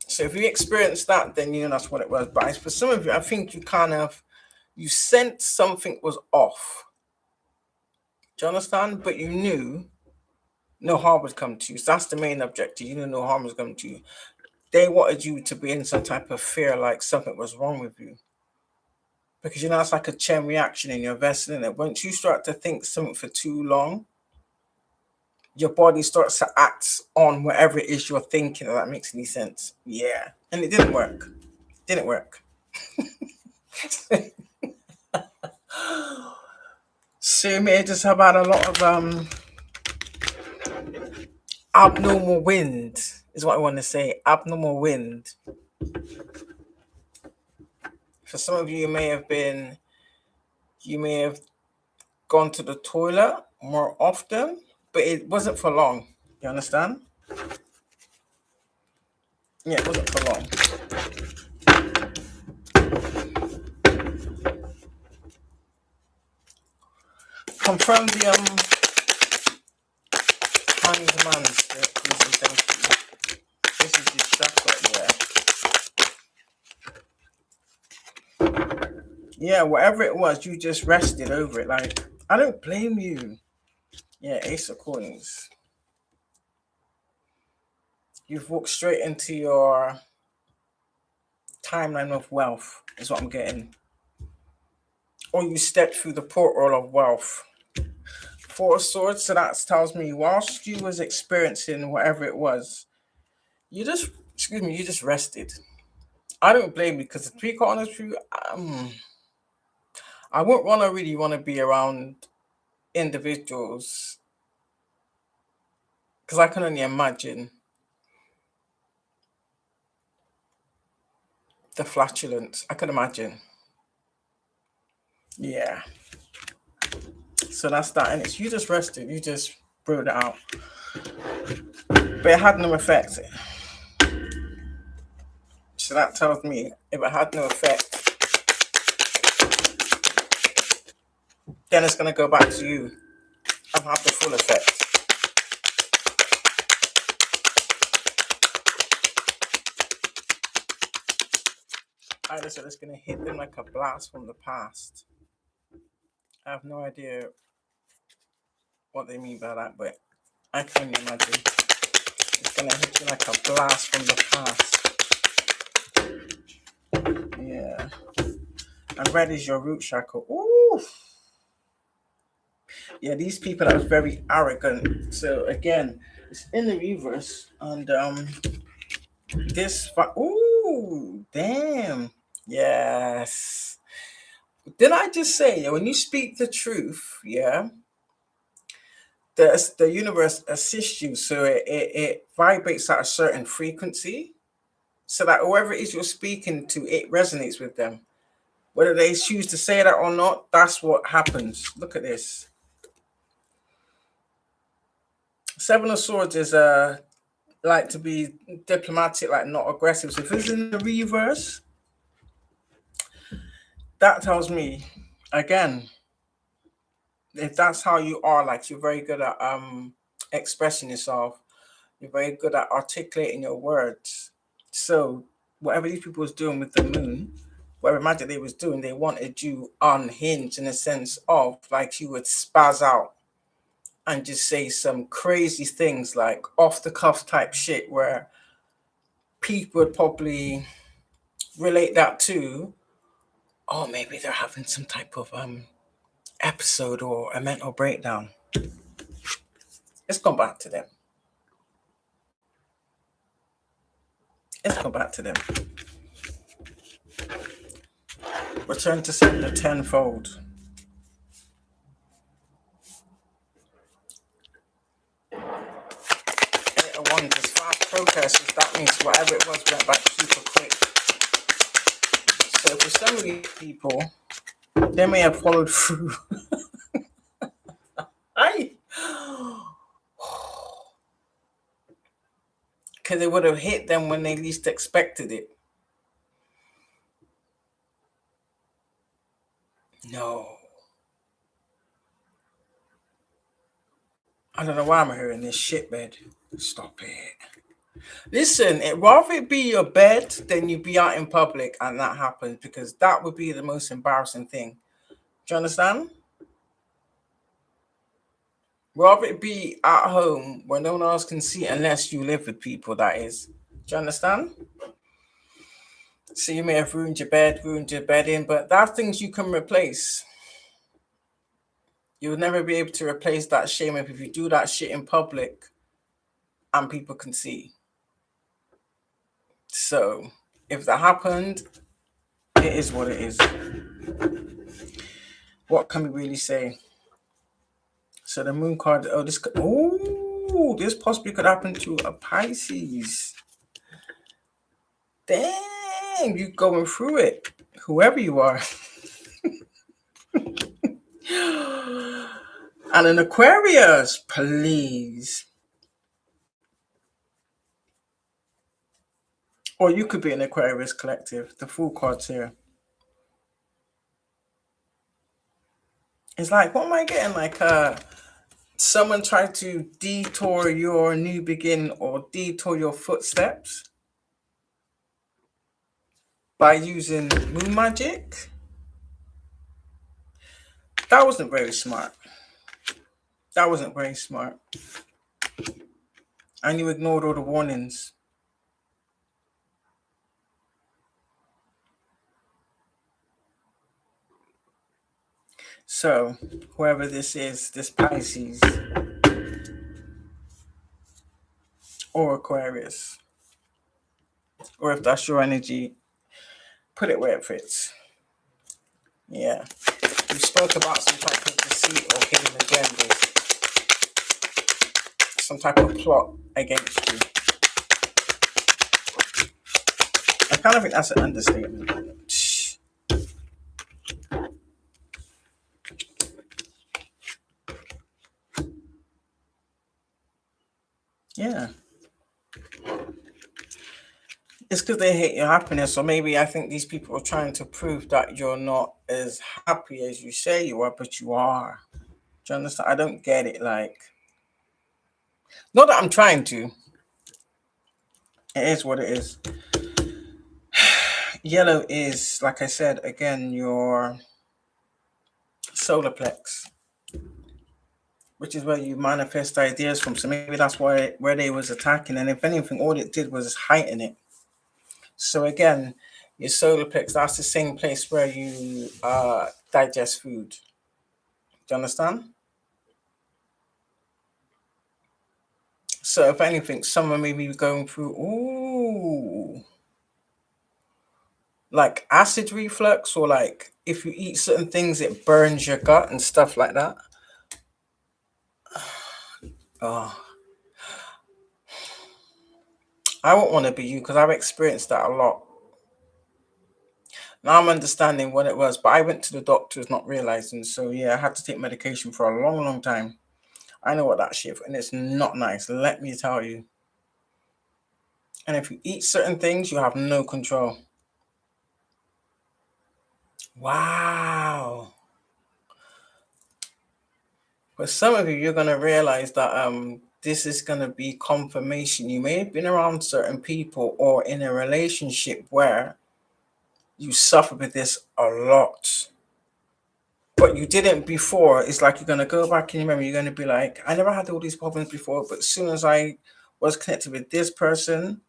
So if you experienced that, then you know that's what it was. But for some of you, I think you sensed something was off. Do you understand? But you knew no harm would come to you. So that's the main objective. You knew no harm was coming to you. They wanted you to be in some type of fear, like something was wrong with you. Because it's like a chain reaction in your vessel, in it. Once you start to think something for too long, your body starts to act on whatever it is you're thinking. If that makes any sense. Yeah. And it didn't work. Didn't work. So you may just have had a lot of abnormal wind, is what I want to say. Abnormal wind. For some of you, you may have gone to the toilet more often, but it wasn't for long. You understand? Yeah, it wasn't for long. Confirm the hands man's this is the chakra, yeah. Yeah, whatever it was, you just rested over it. Like, I don't blame you. Yeah, Ace of Coins. You've walked straight into your timeline of wealth, is what I'm getting. Or you stepped through the portal of wealth. Four of Swords, so that tells me whilst you was experiencing whatever it was, you just rested. I don't blame you because to be quite honest with you, I wouldn't really want to be around individuals because I can only imagine the flatulence. I can imagine. Yeah. So that's that. And it's you just rested. You just brewed it out. But it had no effect. So that tells me if it had no effect, then it's going to go back to you and have the full effect. I just said it's going to hit them like a blast from the past. I have no idea what they mean by that, but I can only imagine. It's going to hit you like a blast from the past. Yeah. And red is your root chakra. Ooh. Yeah, these people are very arrogant. So again, it's in the reverse. And ooh, damn. Yes. Did I just say when you speak the truth, yeah, the universe assists you, so it vibrates at a certain frequency, so that whoever it is you're speaking to, it resonates with them. Whether they choose to say that or not, that's what happens. Look at this. Seven of Swords is like to be diplomatic, like not aggressive. So if it's in the reverse, that tells me again, if that's how you are, like you're very good at expressing yourself, you're very good at articulating your words. So whatever these people was doing with the moon, whatever magic they was doing, they wanted you unhinged in a sense of like you would spaz out and just say some crazy things like off the cuff type shit where people would probably relate that to, oh, maybe they're having some type of episode or a mental breakdown. Let's go back to them. Let's go back to them. Return to sender tenfold. Eight of Wands is fast progress. That means whatever it was went back super quick. So for some of these people, they may have followed through. Because it would have hit them when they least expected it. No. I don't know why I'm hearing this shit, bed. Stop it. Listen, it rather it be your bed than you be out in public and that happens, because that would be the most embarrassing thing. Do you understand? Rather it be at home where no one else can see unless you live with people, that is. Do you understand? So you may have ruined your bedding, but that's things you can replace. You'll never be able to replace that shame if you do that shit in public and people can see. So if that happened, it is what it is. What can we really say? So the moon card, this possibly could happen to a Pisces. Damn, you going through it, whoever you are. And an Aquarius, please. Or you could be an Aquarius collective. The full cards here. It's like, what am I getting? Like someone tried to detour your new beginning or detour your footsteps by using moon magic. That wasn't very smart. That wasn't very smart. And you ignored all the warnings. So, whoever this is, this Pisces or Aquarius, or if that's your energy, put it where it fits. Yeah. we spoke about some type of deceit or hidden agendas, some type of plot against you. I kind of think that's an understatement. Yeah. It's because they hate your happiness, or maybe I think these people are trying to prove that you're not as happy as you say you are, but you are. Do you understand? I don't get it. Like, not that I'm trying to. It is what it is. Yellow is, like I said, again, your solar plex, which is where you manifest ideas from. So maybe that's where they was attacking. And if anything, all it did was heighten it. So again, your solar plex, that's the same place where you digest food. Do you understand? So if anything, someone may be going through, like acid reflux, or like if you eat certain things, it burns your gut and stuff like that. Oh, I won't want to be you because I've experienced that a lot. Now I'm understanding what it was, but I went to the doctors not realizing. So yeah, I had to take medication for a long, long time. I know what that shit, and it's not nice. Let me tell you. And if you eat certain things, you have no control. Wow. For some of you, you're gonna realize that this is gonna be confirmation. You may have been around certain people or in a relationship where you suffer with this a lot. But you didn't before. It's like you're gonna go back in your memory, you're gonna be like, I never had all these problems before, but as soon as I was connected with this person,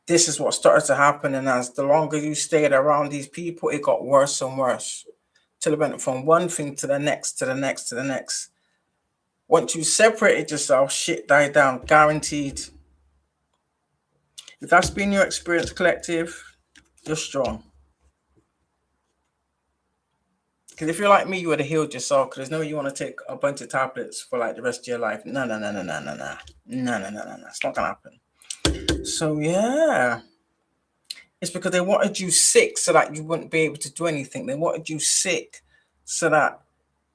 this is what started to happen. And as the longer you stayed around these people, it got worse and worse. Till it went from one thing to the next, to the next, to the next. Once you separated yourself, shit died down, guaranteed. If that's been your experience, collective, you're strong. Because if you're like me, you would have healed yourself. Because there's no way you want to take a bunch of tablets for like the rest of your life. No, no, no, no, no, no, no, no, no, no, no, no. It's not gonna happen. So yeah, it's because they wanted you sick so that you wouldn't be able to do anything. They wanted you sick so that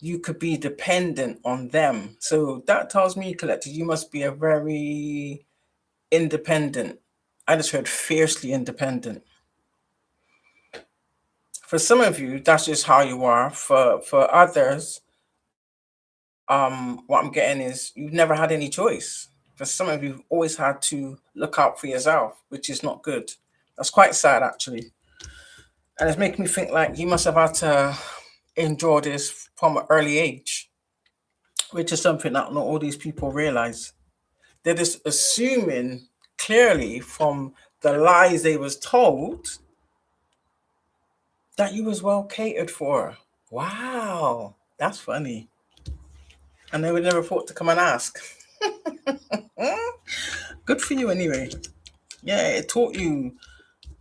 you could be dependent on them. So that tells me, collective, you must be a very independent. I just heard fiercely independent. For some of you, that's just how you are. For others, what I'm getting is you've never had any choice. For some of you, you've always had to look out for yourself, which is not good. That's quite sad, actually. And it's making me think like you must have had to endure this from an early age, which is something that not all these people realize. They're just assuming clearly from the lies they was told that you was well catered for. Wow, that's funny. And they would never thought to come and ask. Good for you anyway. Yeah, it taught you.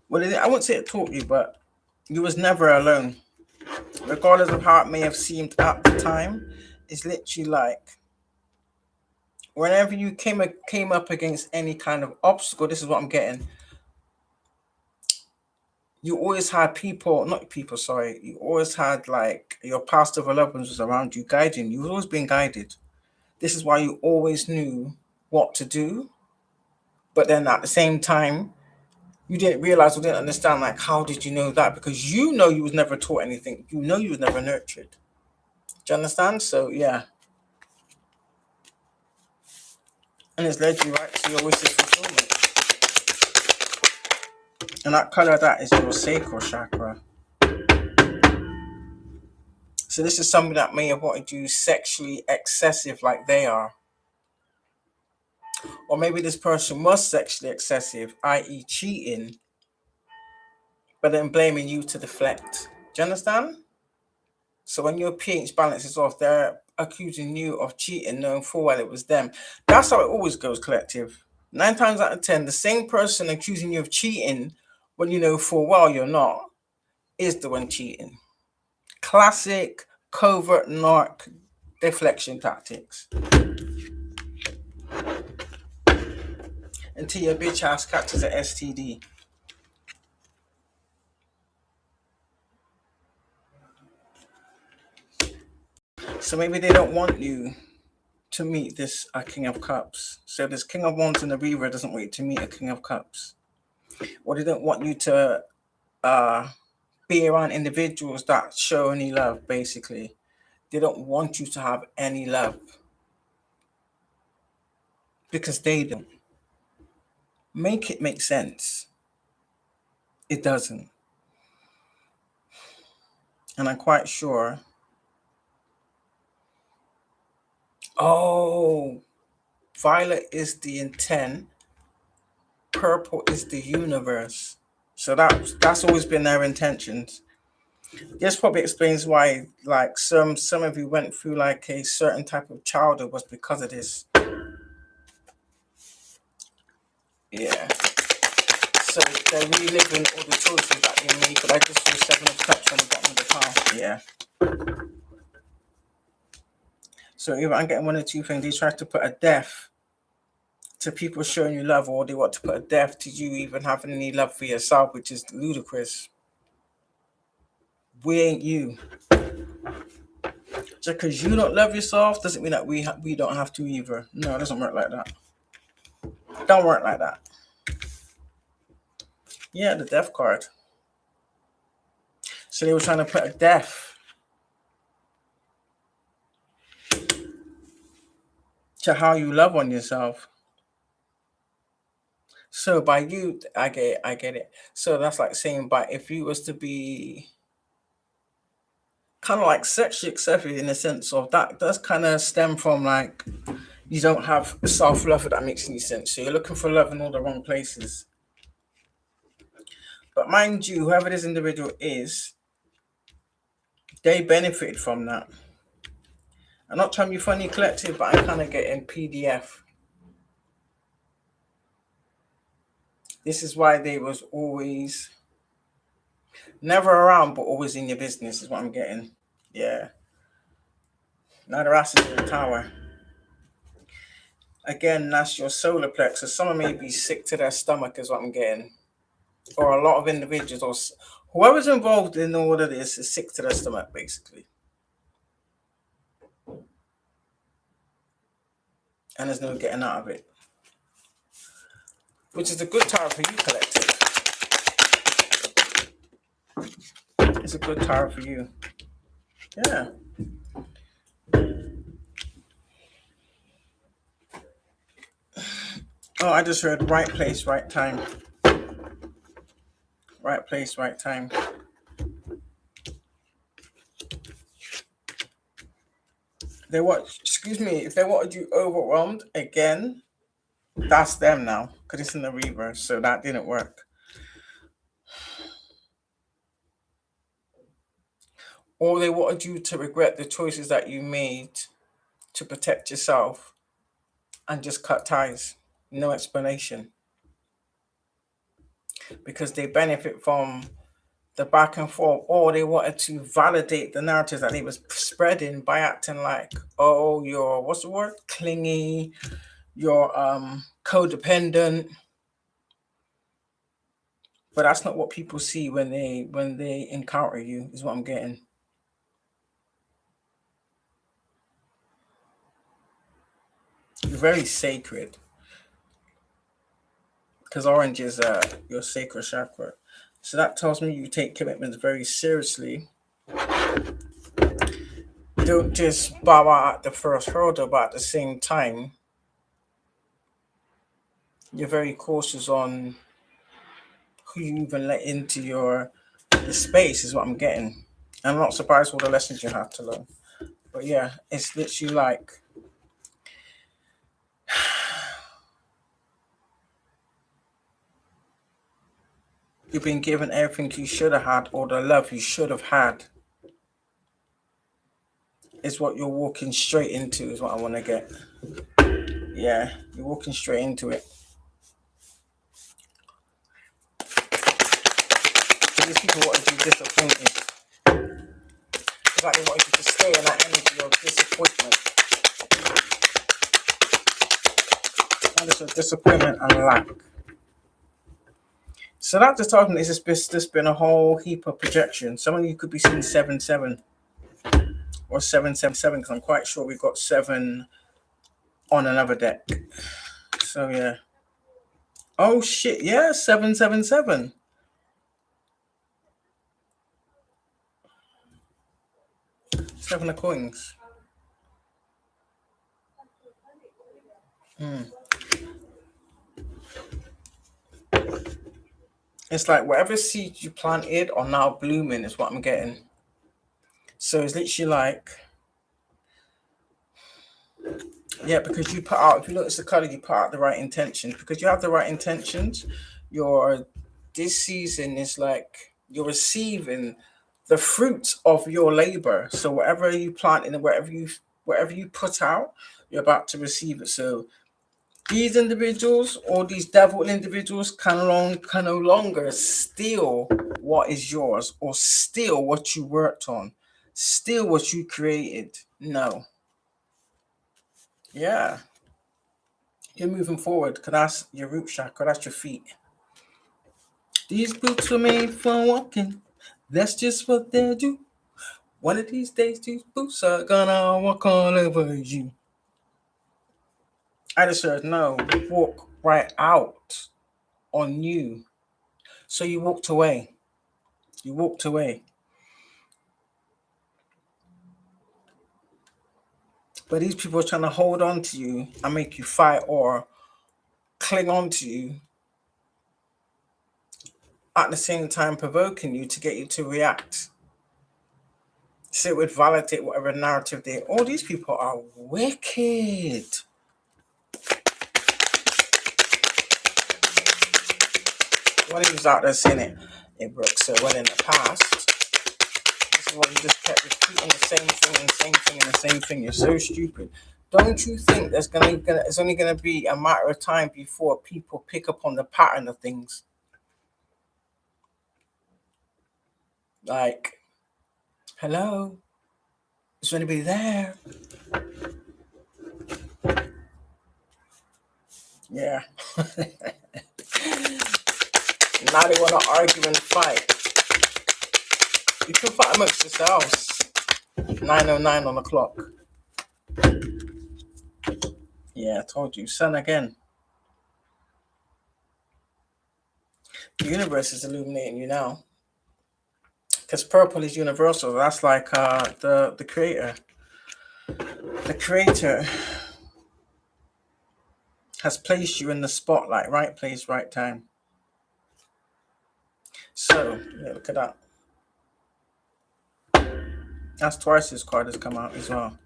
Well, I wouldn't say it taught you, but you was never alone. Regardless of how it may have seemed at the time, it's literally like whenever you came up against any kind of obstacle, this is what I'm getting. You always had people, not people, sorry. You always had like your past of loved ones was around you, guiding you. You've always been guided. This is why you always knew what to do. But then at the same time, you didn't realize or didn't understand like how did you know that? Because you know you was never taught anything. You know you was never nurtured. Do you understand? So yeah. And it's led you right to your wishes fulfillment. And that color that is your sacral chakra. So this is somebody that may have wanted you sexually excessive like they are. Or maybe this person was sexually excessive, i.e. cheating, but then blaming you to deflect. Do you understand? So when your pH balance is off, they're accusing you of cheating, knowing full well it was them. That's how it always goes, collective. 9 times out of 10, the same person accusing you of cheating when you know full well you're not, is the one cheating. Classic covert narc deflection tactics. Until your bitch ass catches an STD. So maybe they don't want you to meet this King of Cups. So this King of Wands in the Reaver doesn't want you to meet a King of Cups. Or they don't want you to be around individuals that show any love, basically. They don't want you to have any love. Because they don't. Make it make sense. It doesn't. And I'm quite sure. Oh, violet is the intent. Purple is the universe. So that's always been their intentions. This probably explains why, like, some of you went through like a certain type of childhood was because of this. Yeah. So they're reliving all the choices that they made. But I just saw 7 of Cups on the bottom of the pile. Yeah. So either I'm getting one or two things. They try to put a death to people showing you love, or they want to put a death to you even having any love for yourself, which is ludicrous. We ain't you. Just because you don't love yourself doesn't mean that we don't have to either. No, it doesn't work like that. Don't work like that. Yeah, the death card. So they were trying to put a death to how you love on yourself. So by you, I get it. So that's like saying, but if you was to be kind of like sexually accepted in the sense of that does kind of stem from like you don't have self-love, if that makes any sense. So you're looking for love in all the wrong places. But mind you, whoever this individual is, they benefited from that. I'm not trying to be funny collective, but I kind of get in PDF. This is why they was always never around, but always in your business is what I'm getting. Yeah. Now the ass is in the tower. Again, that's your solar plexus. Someone may be sick to their stomach is what I'm getting. Or a lot of individuals, or whoever's involved in all of this is sick to their stomach, basically. And there's no getting out of it. Which is a good tarot for you, collective. It's a good tarot for you. Yeah. Oh, I just heard right place, right time. Right place, right time. They want, excuse me, if they wanted you overwhelmed again, that's them now, because it's in the reverse, so that didn't work. Or they wanted you to regret the choices that you made to protect yourself and just cut ties. No explanation. Because they benefit from the back and forth, or they wanted to validate the narrative that they was spreading by acting like, oh, you're, what's the word? Clingy, you're codependent. But that's not what people see when they encounter you, is what I'm getting. You're very sacred. Because orange is your sacral chakra. So that tells me you take commitments very seriously. Don't just bow out at the first hurdle, but at the same time, you're very cautious on who you even let into the space, is what I'm getting. I'm not surprised with all the lessons you have to learn. But yeah, it's literally like you've been given everything you should have had, or the love you should have had. Is what you're walking straight into, is what I want to get. Yeah, you're walking straight into it. These people want to be disappointed. It's like they want you to stay in that energy of disappointment. And it's a disappointment and lack. So that just told me it's just been a whole heap of projection. Some of you could be seeing 7-7 or 7-7-7 because I'm quite sure we've got 7 on another deck. So yeah. Oh shit, yeah, 7-7-7. 7 of coins. It's like whatever seeds you planted are now blooming is what I'm getting. So it's literally like, yeah, because you put out, if you notice the color, you put out the right intentions. Because you have the right intentions, this season is like you're receiving the fruits of your labor. So whatever you plant and whatever you put out, you're about to receive it. So these individuals or these devil individuals can no longer steal what is yours or steal what you worked on, steal what you created. No. Yeah. You're moving forward because that's your root chakra, that's your feet. These boots were made for walking. That's just what they do. One of these days, these boots are gonna walk all over you. I just heard no, walk right out on you. So you walked away. You walked away. But these people are trying to hold on to you and make you fight or cling on to you, at the same time provoking you to get you to react. So it would validate whatever narrative all these people are wicked. One of you's out there saying it worked so well in the past. This is why you just kept repeating the same thing and the same thing and the same thing. You're so stupid. Don't you think it's only gonna be a matter of time before people pick up on the pattern of things? Like, hello, is anybody there? Yeah. Now they want to argue and fight. You can fight amongst yourselves. 9:09 on the clock. Yeah, I told you. Sun again. The universe is illuminating you now. Because purple is universal. That's like the creator. The creator has placed you in the spotlight. Right place, right time. So, yeah, look at that. That's twice this card has come out as well.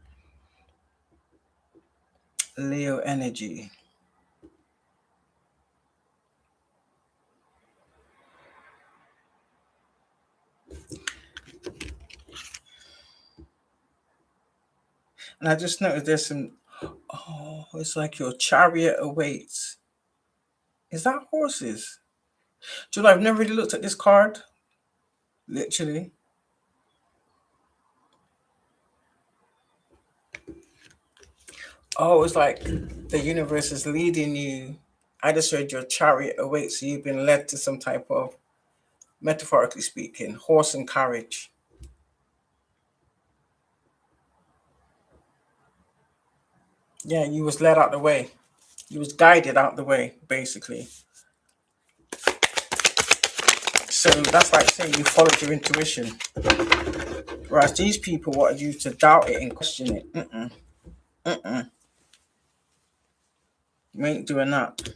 Leo energy. And I just noticed there's some, oh, it's like your chariot awaits. Is that horses? Do you know, I've never really looked at this card. Literally. Oh, it's like the universe is leading you. I just heard your chariot awaits. So you've been led to some type of, metaphorically speaking, horse and carriage. Yeah, you was led out the way. You was guided out the way, basically. So that's like saying you followed your intuition. Whereas these people wanted you to doubt it and question it. You ain't doing that.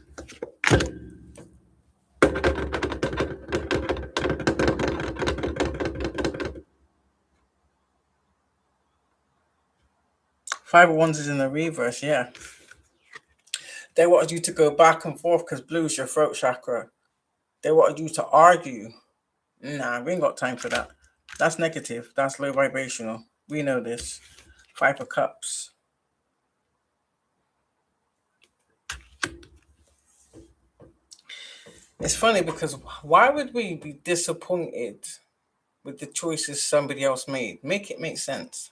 Five of Wands is in the reverse, yeah. They wanted you to go back and forth because blue is your throat chakra. They wanted you to argue. Nah, we ain't got time for that. That's negative. That's low vibrational. We know this. Five of Cups. It's funny because why would we be disappointed with the choices somebody else made. Make it make sense.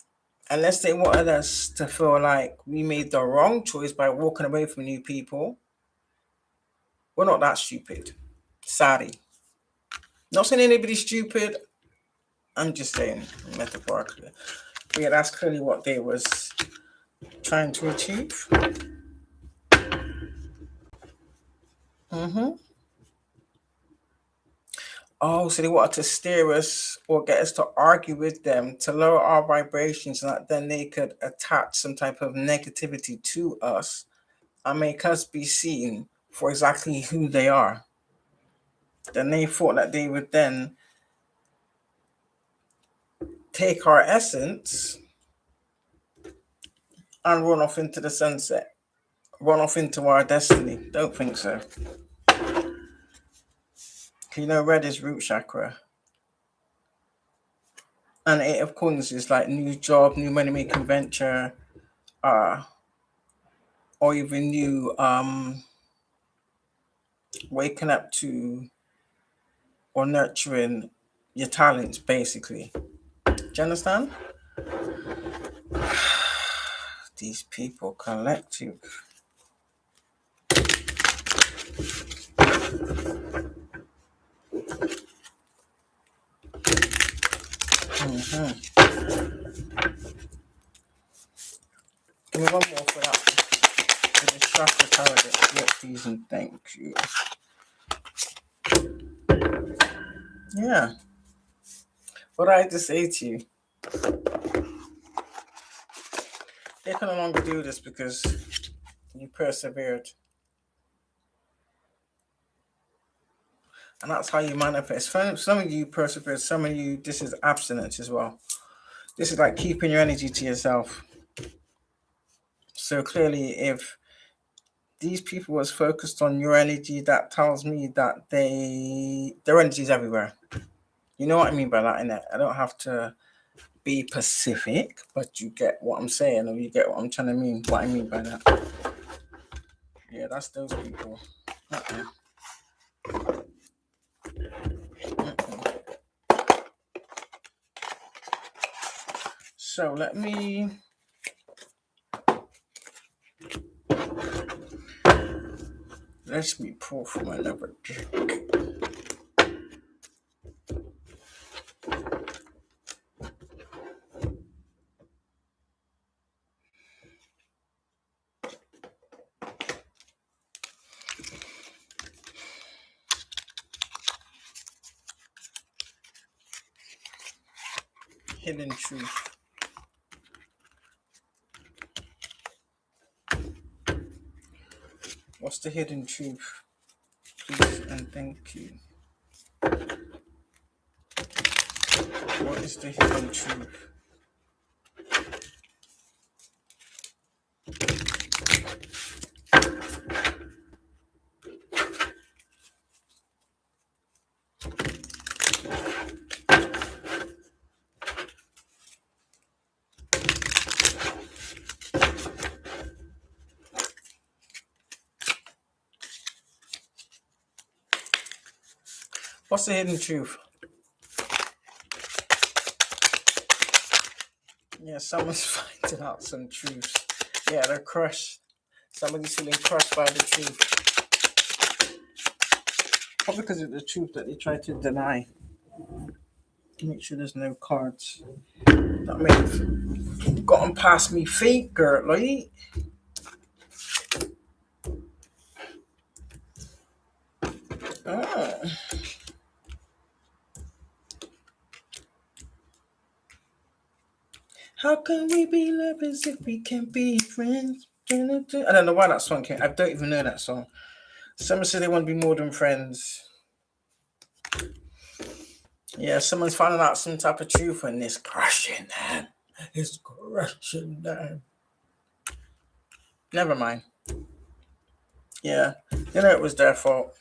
Unless they wanted us to feel like we made the wrong choice by walking away from new people, we're not that stupid. Sorry. Not saying anybody's stupid. I'm just saying metaphorically. But yeah, that's clearly what they was trying to achieve. Oh, so they wanted to steer us or get us to argue with them to lower our vibrations, and that then they could attach some type of negativity to us and make us be seen for exactly who they are. Then they thought that they would then take our essence and run off into the sunset, run off into our destiny. Don't think so. You know, red is root chakra. And Eight of Coins is like new job, new money making venture, or even new waking up to or nurturing your talents, basically. Do you understand? These people collective. Give me one more for that. For the chakra paradox. Yeah, please and thank you. Yeah. What I had to say to you, they can no longer do this because you persevered. And that's how you manifest. Some of you persevered, some of you, this is abstinence as well. This is like keeping your energy to yourself. So clearly, if these people was focused on your energy, that tells me that their energy is everywhere. You know what I mean by that, innit? I don't have to be specific, but you get what I'm saying, or you get what I'm trying to mean, what I mean by that. Yeah, that's those people. So let me pull from another deck. Hidden truth. What's the hidden truth? Please and thank you. What is the hidden truth? What's the hidden truth? Yeah, someone's finding out some truths. Yeah, they're crushed. Somebody's feeling crushed by the truth. Probably because of the truth that they try to deny. Make sure there's no cards that may have gotten past me fake, girl. Like, how can we be lovers if we can't be friends? I don't know why that song came. I don't even know that song. Someone said they want to be more than friends. Yeah, someone's finding out some type of truth and it's crushing them. It's crushing them. Never mind. Yeah, you know it was their fault.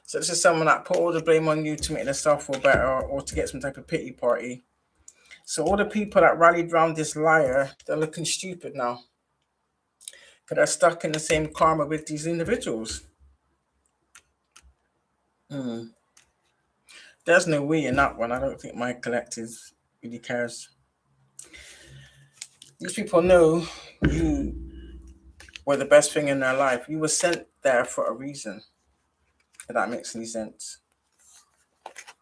So this is someone that put all the blame on you to make themselves feel better or to get some type of pity party. So all the people that rallied around this liar, they're looking stupid now. Because they're stuck in the same karma with these individuals. There's no we in that one. I don't think my collective really cares. These people know you were the best thing in their life. You were sent there for a reason. If that makes any sense.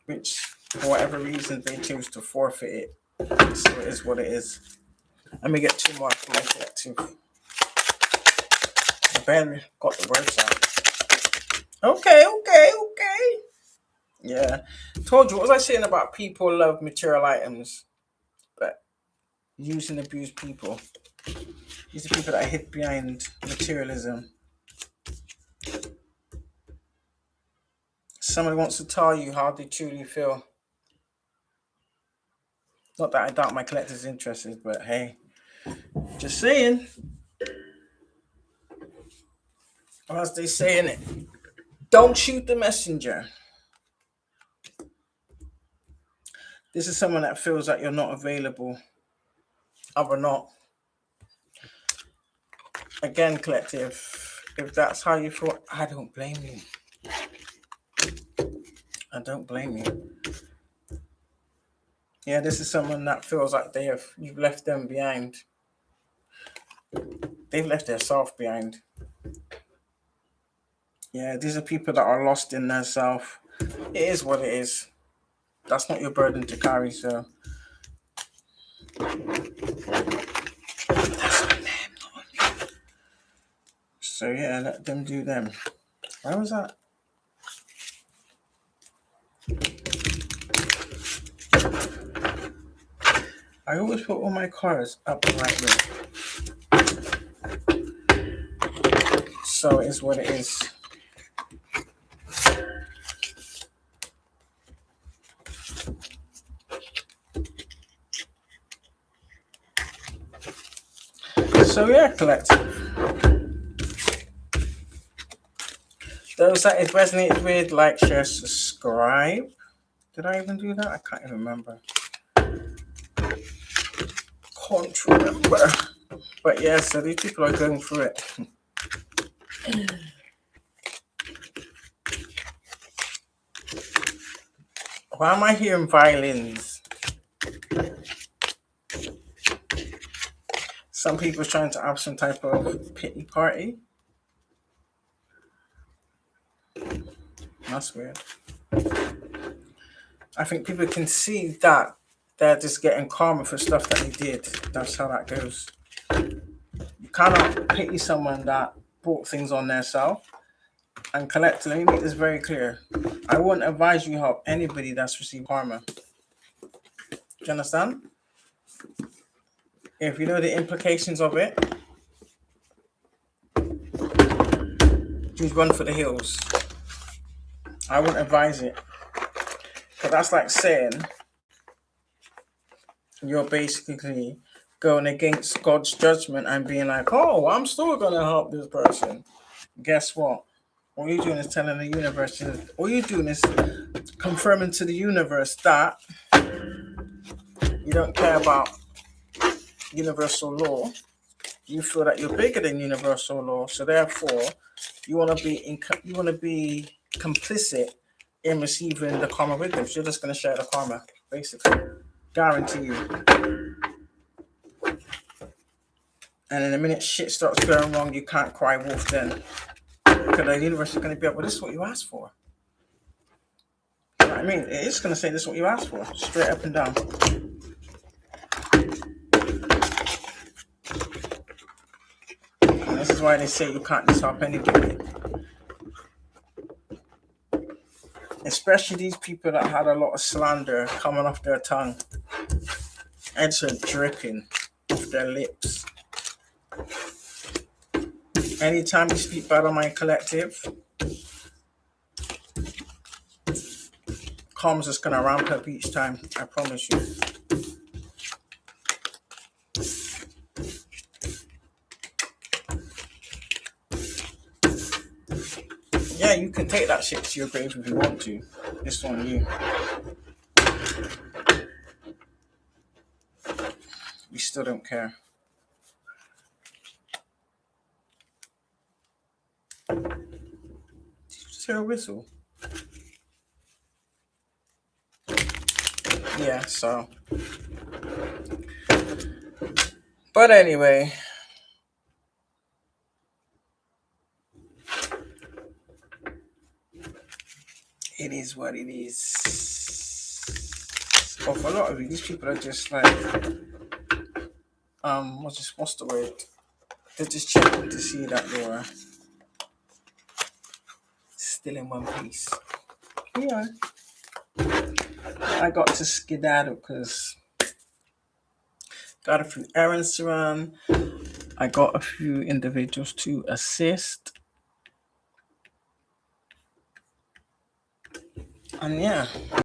Which, for whatever reason, they choose to forfeit it. So it is what it is. Let me get two more from my collective. I barely got the words out. Okay. Yeah. Told you, what was I saying about people love material items, but use and abuse people? These are people that hid behind materialism. Somebody wants to tell you how they truly feel. Not that I doubt my collector's interested, but hey, just saying. Or as they say in it, don't shoot the messenger. This is someone that feels that you're not available, or not. Again, collective, if that's how you feel, I don't blame you. I don't blame you. Yeah, this is someone that feels like you've left them behind. They've left their self behind. Yeah, these are people that are lost in their self. It is what it is. That's not your burden to carry, so. That's on them, not on you. So yeah, let them do them. Where was that? I always put all my cards up the right way. So it is what it is. So yeah, collective. Those that it resonated with, like, share, subscribe. Did I even do that? I can't even remember. Can't remember. But yeah, so these people are going through it. Why am I hearing violins? Some people trying to have some type of pity party. That's weird. I think people can see that they're just getting karma for stuff that they did. That's how that goes. You cannot pity someone that brought things on themselves. And collect, let me make this very clear. I wouldn't advise you help anybody that's received karma. Do you understand? If you know the implications of it, just run for the hills. I wouldn't advise it. But that's like saying you're basically going against God's judgment and being like, oh, I'm still going to help this person. Guess what? All you're doing is telling the universe, all you're doing is confirming to the universe that you don't care about universal law. You feel that you're bigger than universal law, so therefore you want to be complicit in receiving the karma with them. So you're just going to share the karma, basically, guarantee you. And in the minute shit starts going wrong, you can't cry wolf then, because the universe is going to be like, well, this is what you asked for. You know what I mean? It is going to say this is what you asked for, straight up and down. And this is why they say you can't just help anybody. Especially these people that had a lot of slander coming off their tongue. Heads are dripping off their lips. Anytime you speak bad on my collective, karma's just gonna ramp up each time. I promise you. Yeah, you can take that shit to your grave if you want to. It's on you. We still don't care. Did you just hear a whistle? yeah, so. But anyway, it is what it is. But for a lot of you, these people are just like, what's the word? They're just checking to see that they were still in one piece. Yeah, I got to skedaddle because got a few errands to run. I got a few individuals to assist. And yeah.